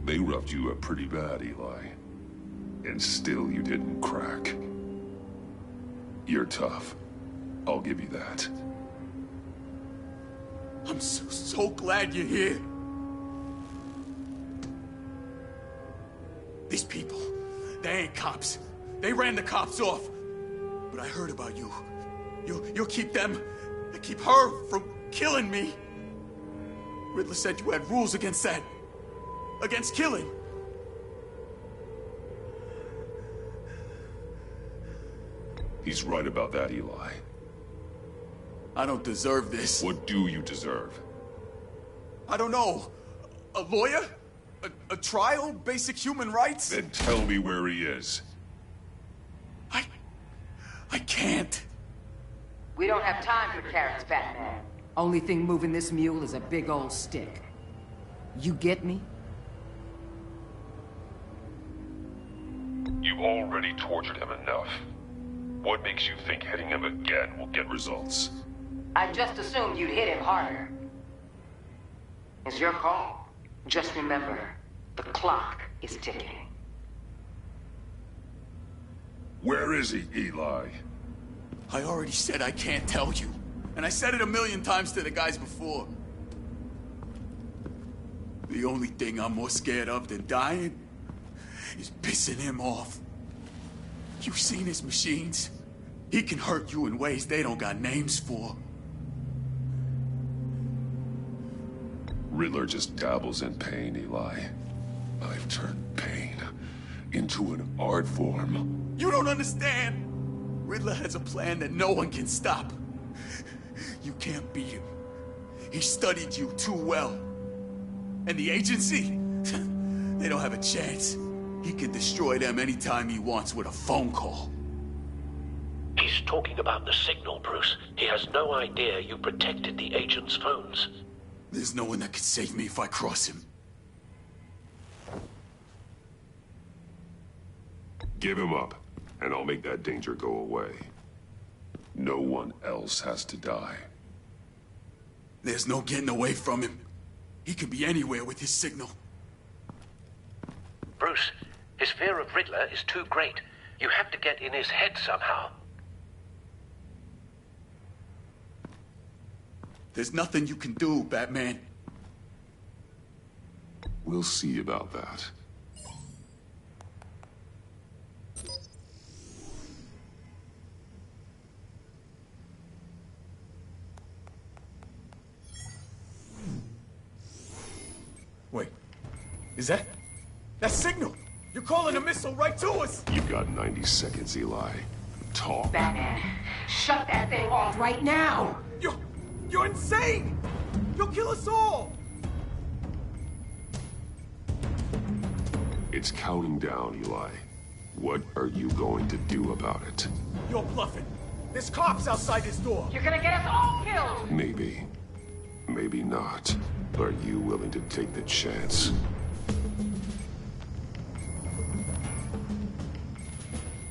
They roughed you up pretty bad, Eli. And still you didn't crack. You're tough. I'll give you that. I'm so glad you're here. These people, they ain't cops. They ran the cops off. But I heard about you. You'll keep them, keep her from killing me. Riddler said you had rules against that. Against killing. He's right about that, Eli. I don't deserve this. What do you deserve? I don't know. A lawyer? A trial? Basic human rights? Then tell me where he is. I can't. We don't have time for carrots, Batman. Only thing moving this mule is a big old stick. You get me? You've already tortured him enough. What makes you think hitting him again will get results? I just assumed you'd hit him harder. It's your call. Just remember, the clock is ticking. Where is he, Eli? I already said I can't tell you. And I said it 1,000,000 times to the guys before. The only thing I'm more scared of than dying is pissing him off. You've seen his machines. He can hurt you in ways they don't got names for. Riddler just dabbles in pain, Eli. I've turned pain into an art form. You don't understand. Riddler has a plan that no one can stop. You can't beat him. He studied you too well. And the agency? They don't have a chance. He can destroy them anytime he wants with a phone call. He's talking about the signal, Bruce. He has no idea you protected the agent's phones. There's no one that can save me if I cross him. Give him up, and I'll make that danger go away. No one else has to die. There's no getting away from him. He can be anywhere with his signal. Bruce, his fear of Riddler is too great. You have to get in his head somehow. There's nothing you can do, Batman. We'll see about that. Wait, is that signal? You're calling a missile right to us! You've got 90 seconds, Eli. Talk. Batman, shut that thing off right now! You're insane! You'll kill us all! It's counting down, Eli. What are you going to do about it? You're bluffing. There's cops outside this door. You're gonna get us all killed! Maybe. Maybe not. Are you willing to take the chance?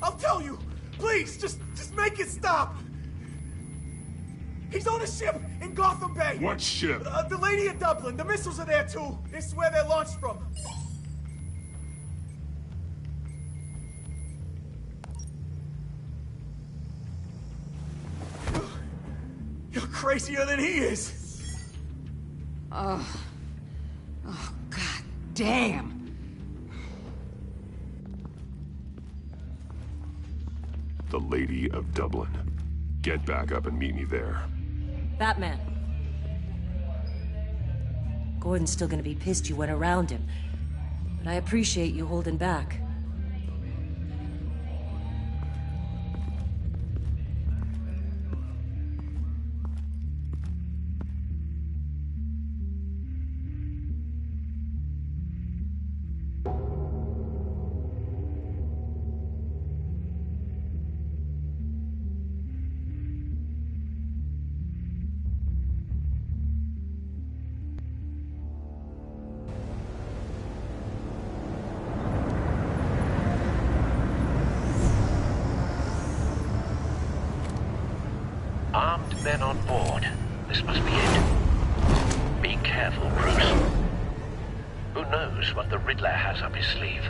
I'll tell you! Please, just make it stop! He's on a ship in Gotham Bay! What ship? The Lady of Dublin. The missiles are there too. It's where they're launched from. You're crazier than he is! Oh, god damn! The Lady of Dublin. Get back up and meet me there. Batman. Gordon's still gonna be pissed you went around him, but I appreciate you holding back. Armed men on board. This must be it. Be careful, Bruce. Who knows what the Riddler has up his sleeve?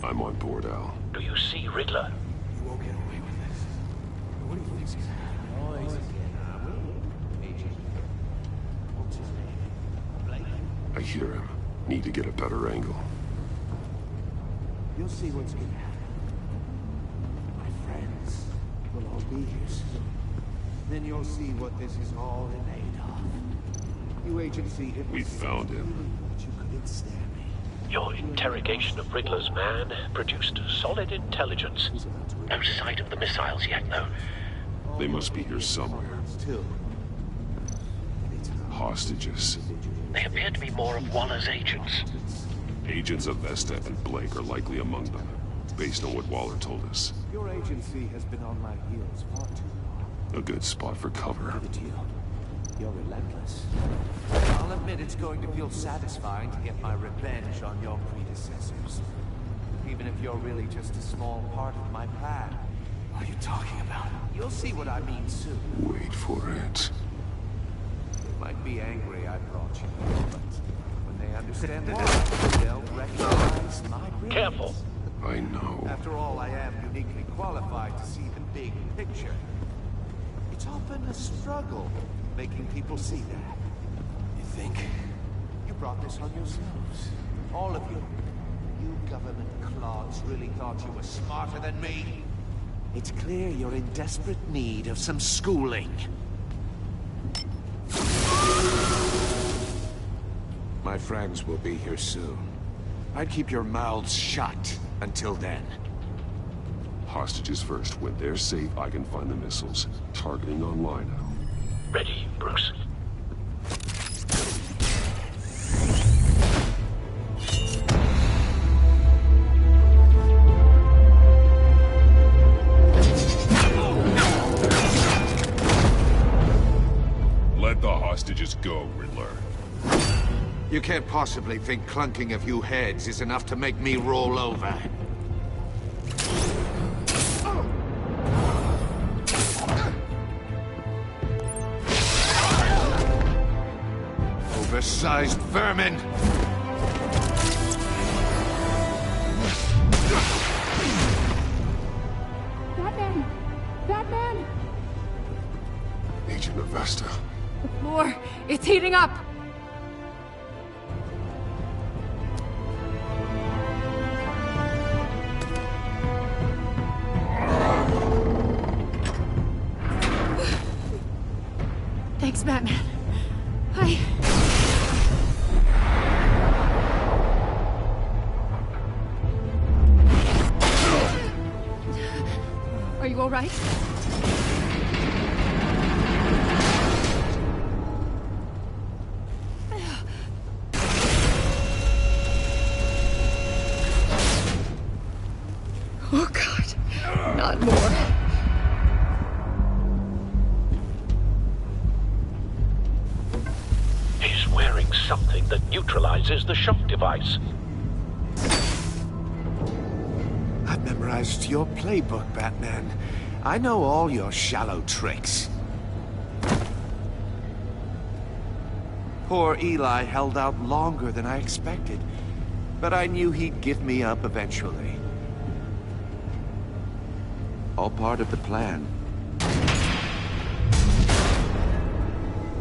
I'm on board, Al. Do you see Riddler? You won't get away with this. What do you think's gonna happen? I hear him. Need to get a better angle. You'll see what's gonna happen. My friends will all be here soon. Then you'll see what this is all in aid of. You agency, We found him. But you couldn't stand me. Your interrogation of Riddler's man produced solid intelligence. No sight of the missiles yet, though. They must be here somewhere. Hostages. They appear to be more of Waller's agents. Agents of Vesta and Blake are likely among them, based on what Waller told us. Your agency has been on my heels far too long. A good spot for cover. You're relentless. I'll admit it's going to feel satisfying to get my revenge on your predecessors. Even if you're really just a small part of my plan. What are you talking about? You'll see what I mean soon. Wait for it. They might be angry I brought you, but when they understand why, they'll recognize my brilliance. Careful. I know. After all, I am uniquely qualified to see the big picture. It's often a struggle making people see that. You think? You brought this on yourselves. All of you. You government clods really thought you were smarter than me? It's clear you're in desperate need of some schooling. My friends will be here soon. I'd keep your mouths shut until then. Hostages first. When they're safe, I can find the missiles. Targeting online now. Ready, Bruce. Let the hostages go, Riddler. You can't possibly think clunking a few heads is enough to make me roll over. Oversized vermin! Batman! Batman! Agent of Vesta. The floor, it's heating up! Thanks, Batman. Are you all right? Oh, God. Not more. He's wearing something that neutralizes the shock device. I've memorized your playbook, Batman. I know all your shallow tricks. Poor Eli held out longer than I expected, but I knew he'd give me up eventually. All part of the plan.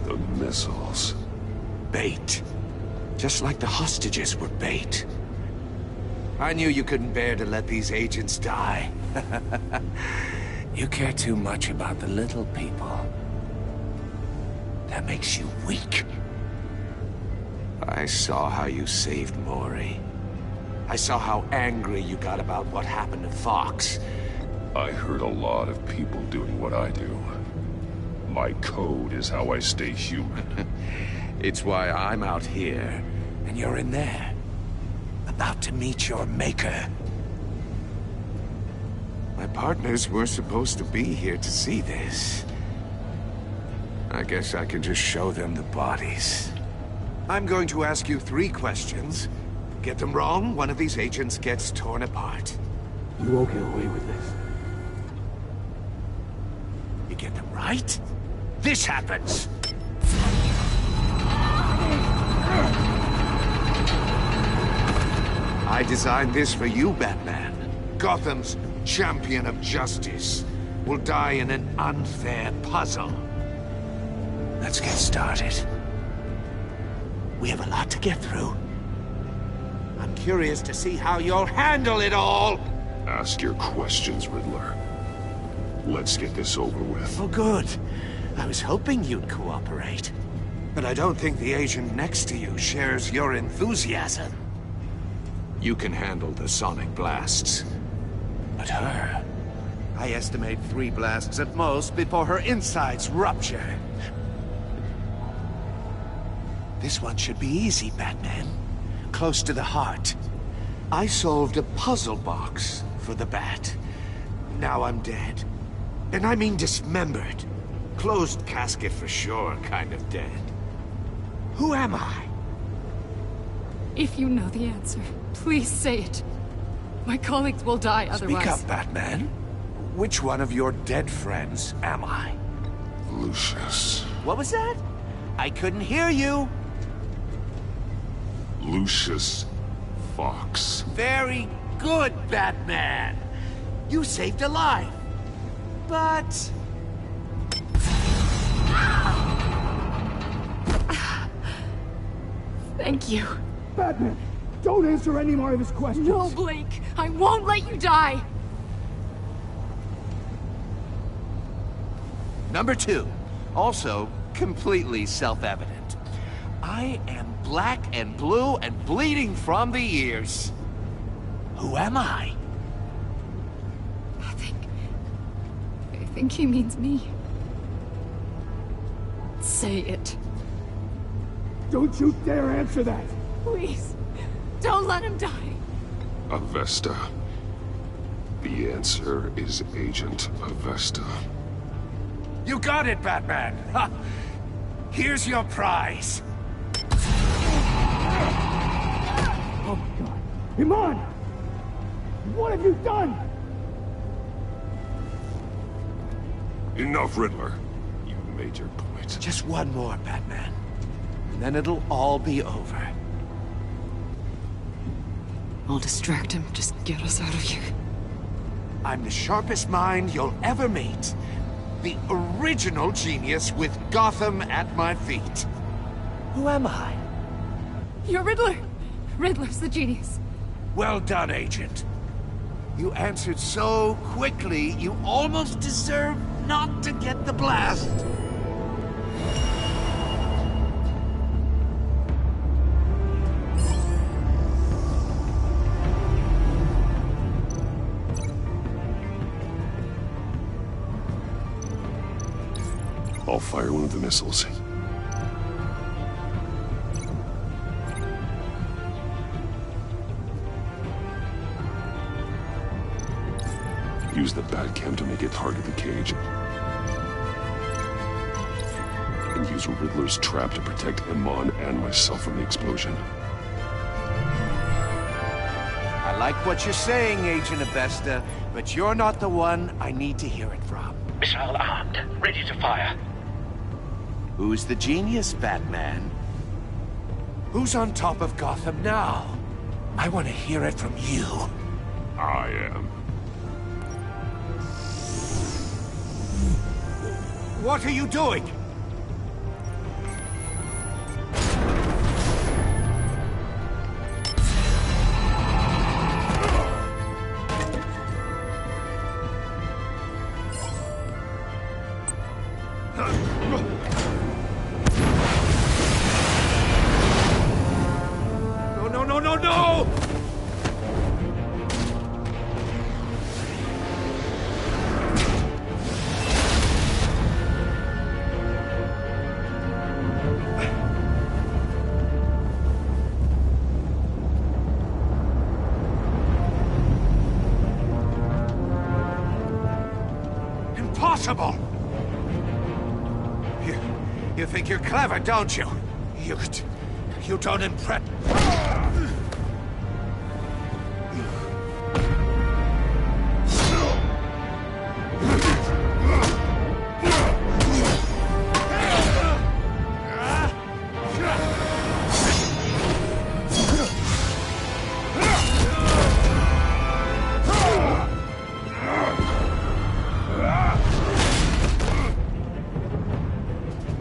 The missiles. Bait. Just like the hostages were bait. I knew you couldn't bear to let these agents die. You care too much about the little people. That makes you weak. I saw how you saved Maury. I saw how angry you got about what happened to Fox. I hurt a lot of people doing what I do. My code is how I stay human. It's why I'm out here, and you're in there. About to meet your maker. My partners were supposed to be here to see this. I guess I can just show them the bodies. I'm going to ask you 3 questions. Get them wrong, one of these agents gets torn apart. You won't get away with this. You get them right, this happens. I designed this for you, Batman. Gotham's champion of justice will die in an unfair puzzle. Let's get started. We have a lot to get through. I'm curious to see how you'll handle it all. Ask your questions, Riddler. Let's get this over with. Oh, good. I was hoping you'd cooperate. But I don't think the agent next to you shares your enthusiasm. You can handle the sonic blasts. But her... I estimate 3 blasts at most before her insides rupture. This one should be easy, Batman. Close to the heart. I solved a puzzle box for the Bat. Now I'm dead. And I mean dismembered. Closed casket for sure, kind of dead. Who am I? If you know the answer, please say it. My colleagues will die otherwise. Speak up, Batman. Which one of your dead friends am I? Lucius. What was that? I couldn't hear you. Lucius Fox. Very good, Batman. You saved a life. But... Thank you. Batman, don't answer any more of his questions. No, Blake. I won't let you die. Number 2. Also completely self-evident. I am black and blue and bleeding from the ears. Who am I? I think he means me. Say it. Don't you dare answer that! Please, don't let him die. Avesta. The answer is Agent Avesta. You got it, Batman! Ha! Here's your prize! Oh my god. Iman! What have you done? Enough, Riddler. You made your point. Just one more, Batman. And then it'll all be over. I'll distract him. Just get us out of here. I'm the sharpest mind you'll ever meet. The original genius with Gotham at my feet. Who am I? You're Riddler. Riddler's the genius. Well done, Agent. You answered so quickly, you almost deserve not to get the blast. I'll fire one of the missiles. Use the Batcam to make it target the cage. And use Riddler's trap to protect Iman and myself from the explosion. I like what you're saying, Agent Avesta, but you're not the one I need to hear it from. Missile armed, ready to fire. Who's the genius, Batman? Who's on top of Gotham now? I want to hear it from you. I am. What are you doing? No! Impossible! You think you're clever, don't you? You don't impress...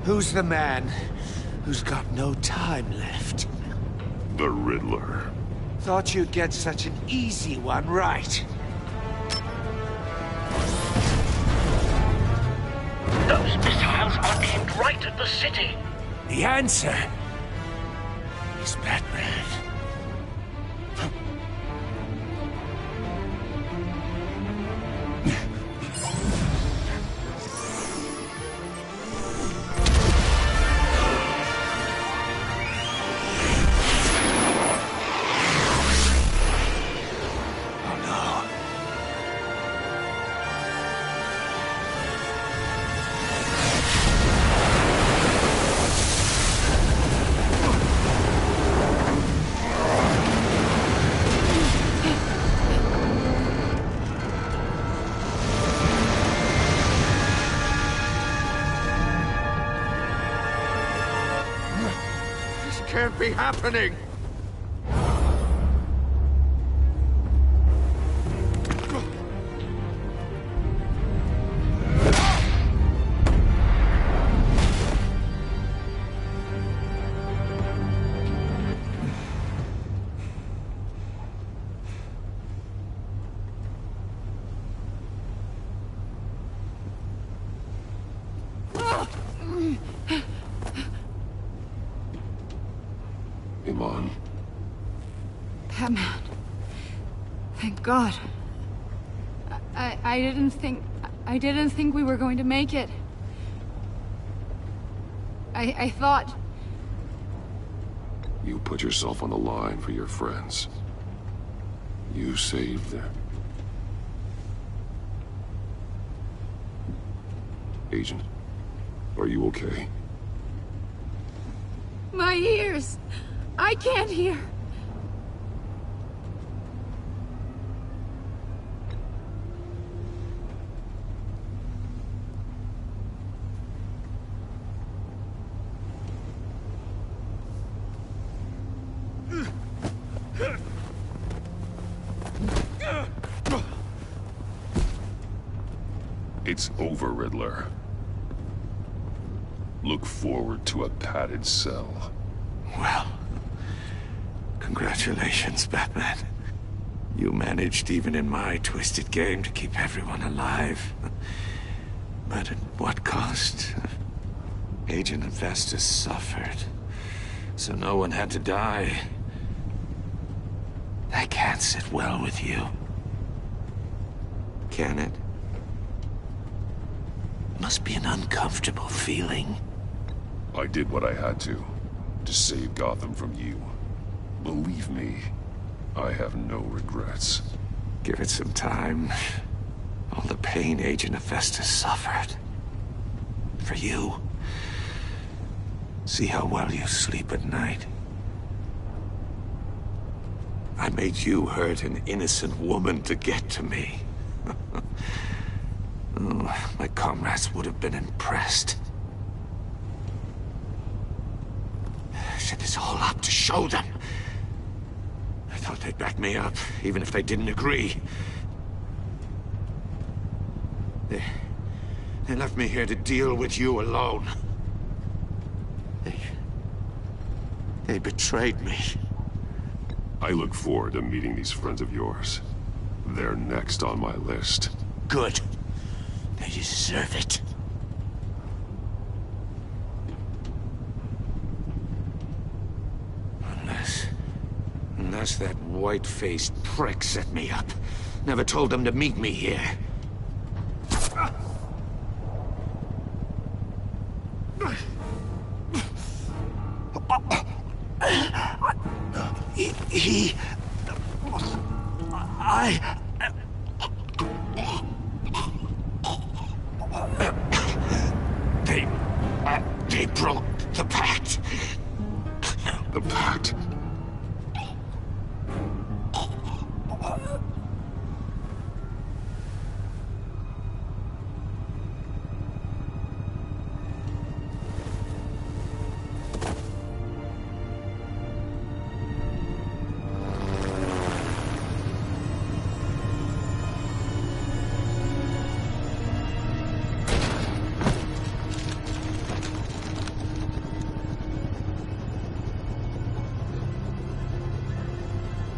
Who's the man who's got no time left? The Riddler. Thought you'd get such an easy one right. Those missiles are aimed right at the city. The answer is Batman. Can't be happening! Iman. Batman. Thank God. I didn't think we were going to make it. I thought... You put yourself on the line for your friends. You saved them. Agent, are you okay? My ears! I can't hear! It's over, Riddler. Look forward to a padded cell. Well, congratulations, Batman. You managed, even in my twisted game, to keep everyone alive. But at what cost? Agent Avesta suffered, so no one had to die. That can't sit well with you. Can it? Must be an uncomfortable feeling. I did what I had to save Gotham from you. Believe me, I have no regrets. Give it some time. All the pain Agent Hephaestus suffered. For you. See how well you sleep at night. I made you hurt an innocent woman to get to me. Oh, my comrades would have been impressed. Set this all up to show them. I thought they'd back me up, even if they didn't agree. They left me here to deal with you alone. They betrayed me. I look forward to meeting these friends of yours. They're next on my list. Good. They deserve it. Unless that white-faced prick set me up. Never told them to meet me here. They broke the pact. The pact?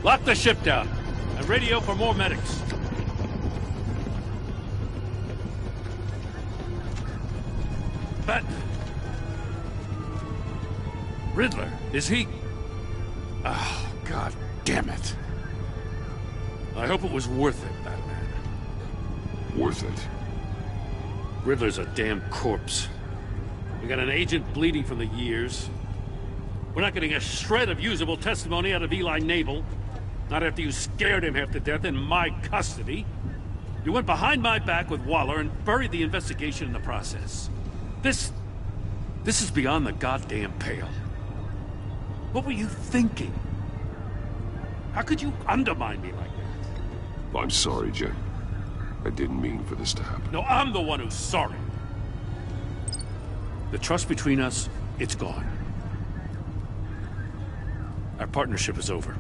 Lock the ship down and radio for more medics. But Riddler, is he? Oh, God damn it. I hope it was worth it, Batman. Worth it? Riddler's a damn corpse. We got an agent bleeding from the years. We're not getting a shred of usable testimony out of Eli Nabel. Not after you scared him half to death in my custody. You went behind my back with Waller and buried the investigation in the process. This is beyond the goddamn pale. What were you thinking? How could you undermine me like that? I'm sorry, Jim. I didn't mean for this to happen. No, I'm the one who's sorry. The trust between us, it's gone. Our partnership is over.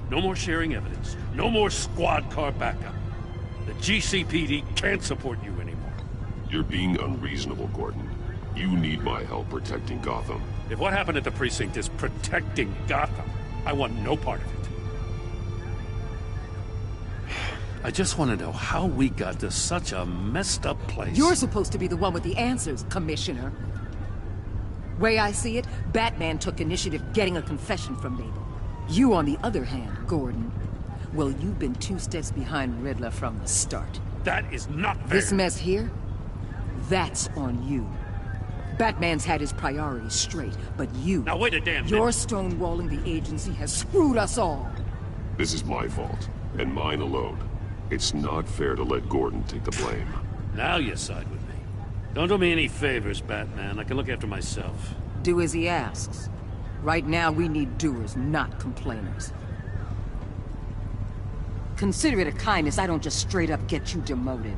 No more sharing evidence. No more squad car backup. The GCPD can't support you anymore. You're being unreasonable, Gordon. You need my help protecting Gotham. If what happened at the precinct is protecting Gotham, I want no part of it. I just want to know how we got to such a messed up place. You're supposed to be the one with the answers, Commissioner. Way I see it, Batman took initiative getting a confession from Nabel. You, on the other hand, Gordon, well, you've been 2 steps behind Riddler from the start. That is not fair. This mess here, that's on you. Batman's had his priorities straight, but you... Now wait a damn minute. Your stonewalling the agency has screwed us all. This is my fault, and mine alone. It's not fair to let Gordon take the blame. Now you side with me. Don't do me any favors, Batman. I can look after myself. Do as he asks. Right now, we need doers, not complainers. Consider it a kindness I don't just straight up get you demoted.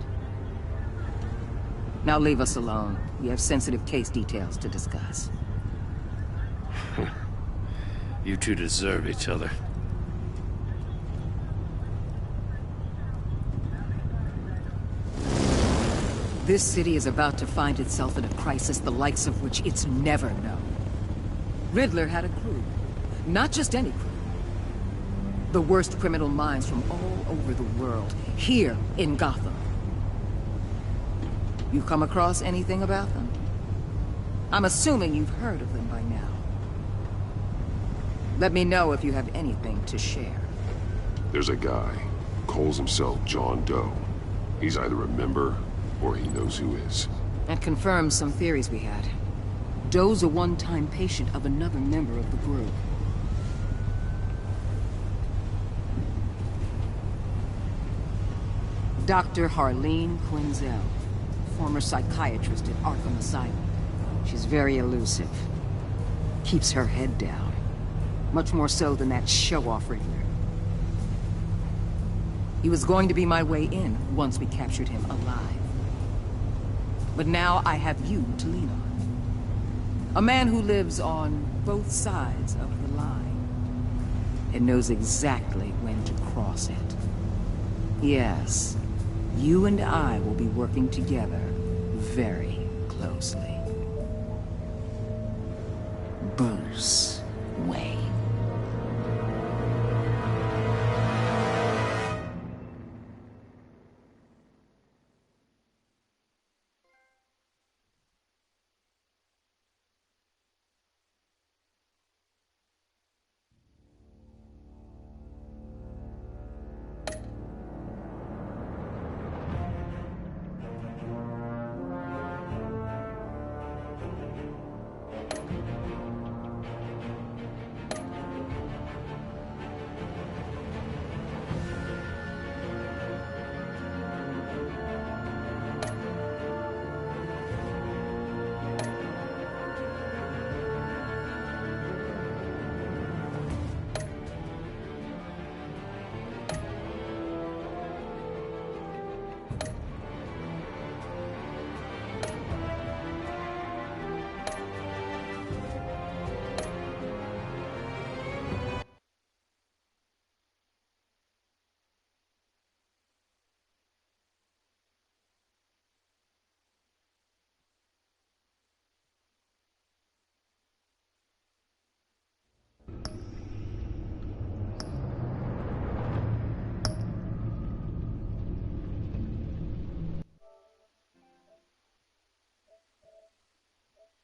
Now leave us alone. We have sensitive case details to discuss. You two deserve each other. This city is about to find itself in a crisis the likes of which it's never known. Riddler had a crew. Not just any crew. The worst criminal minds from all over the world, here in Gotham. You come across anything about them? I'm assuming you've heard of them by now. Let me know if you have anything to share. There's a guy, calls himself John Doe. He's either a member or he knows who is. That confirms some theories we had. Doe's a one-time patient of another member of the group. Dr. Harleen Quinzel, former psychiatrist at Arkham Asylum. She's very elusive. Keeps her head down. Much more so than that show-off Riddler. He was going to be my way in once we captured him alive. But now I have you to lean on. A man who lives on both sides of the line and knows exactly when to cross it. Yes, you and I will be working together very closely. Bruce.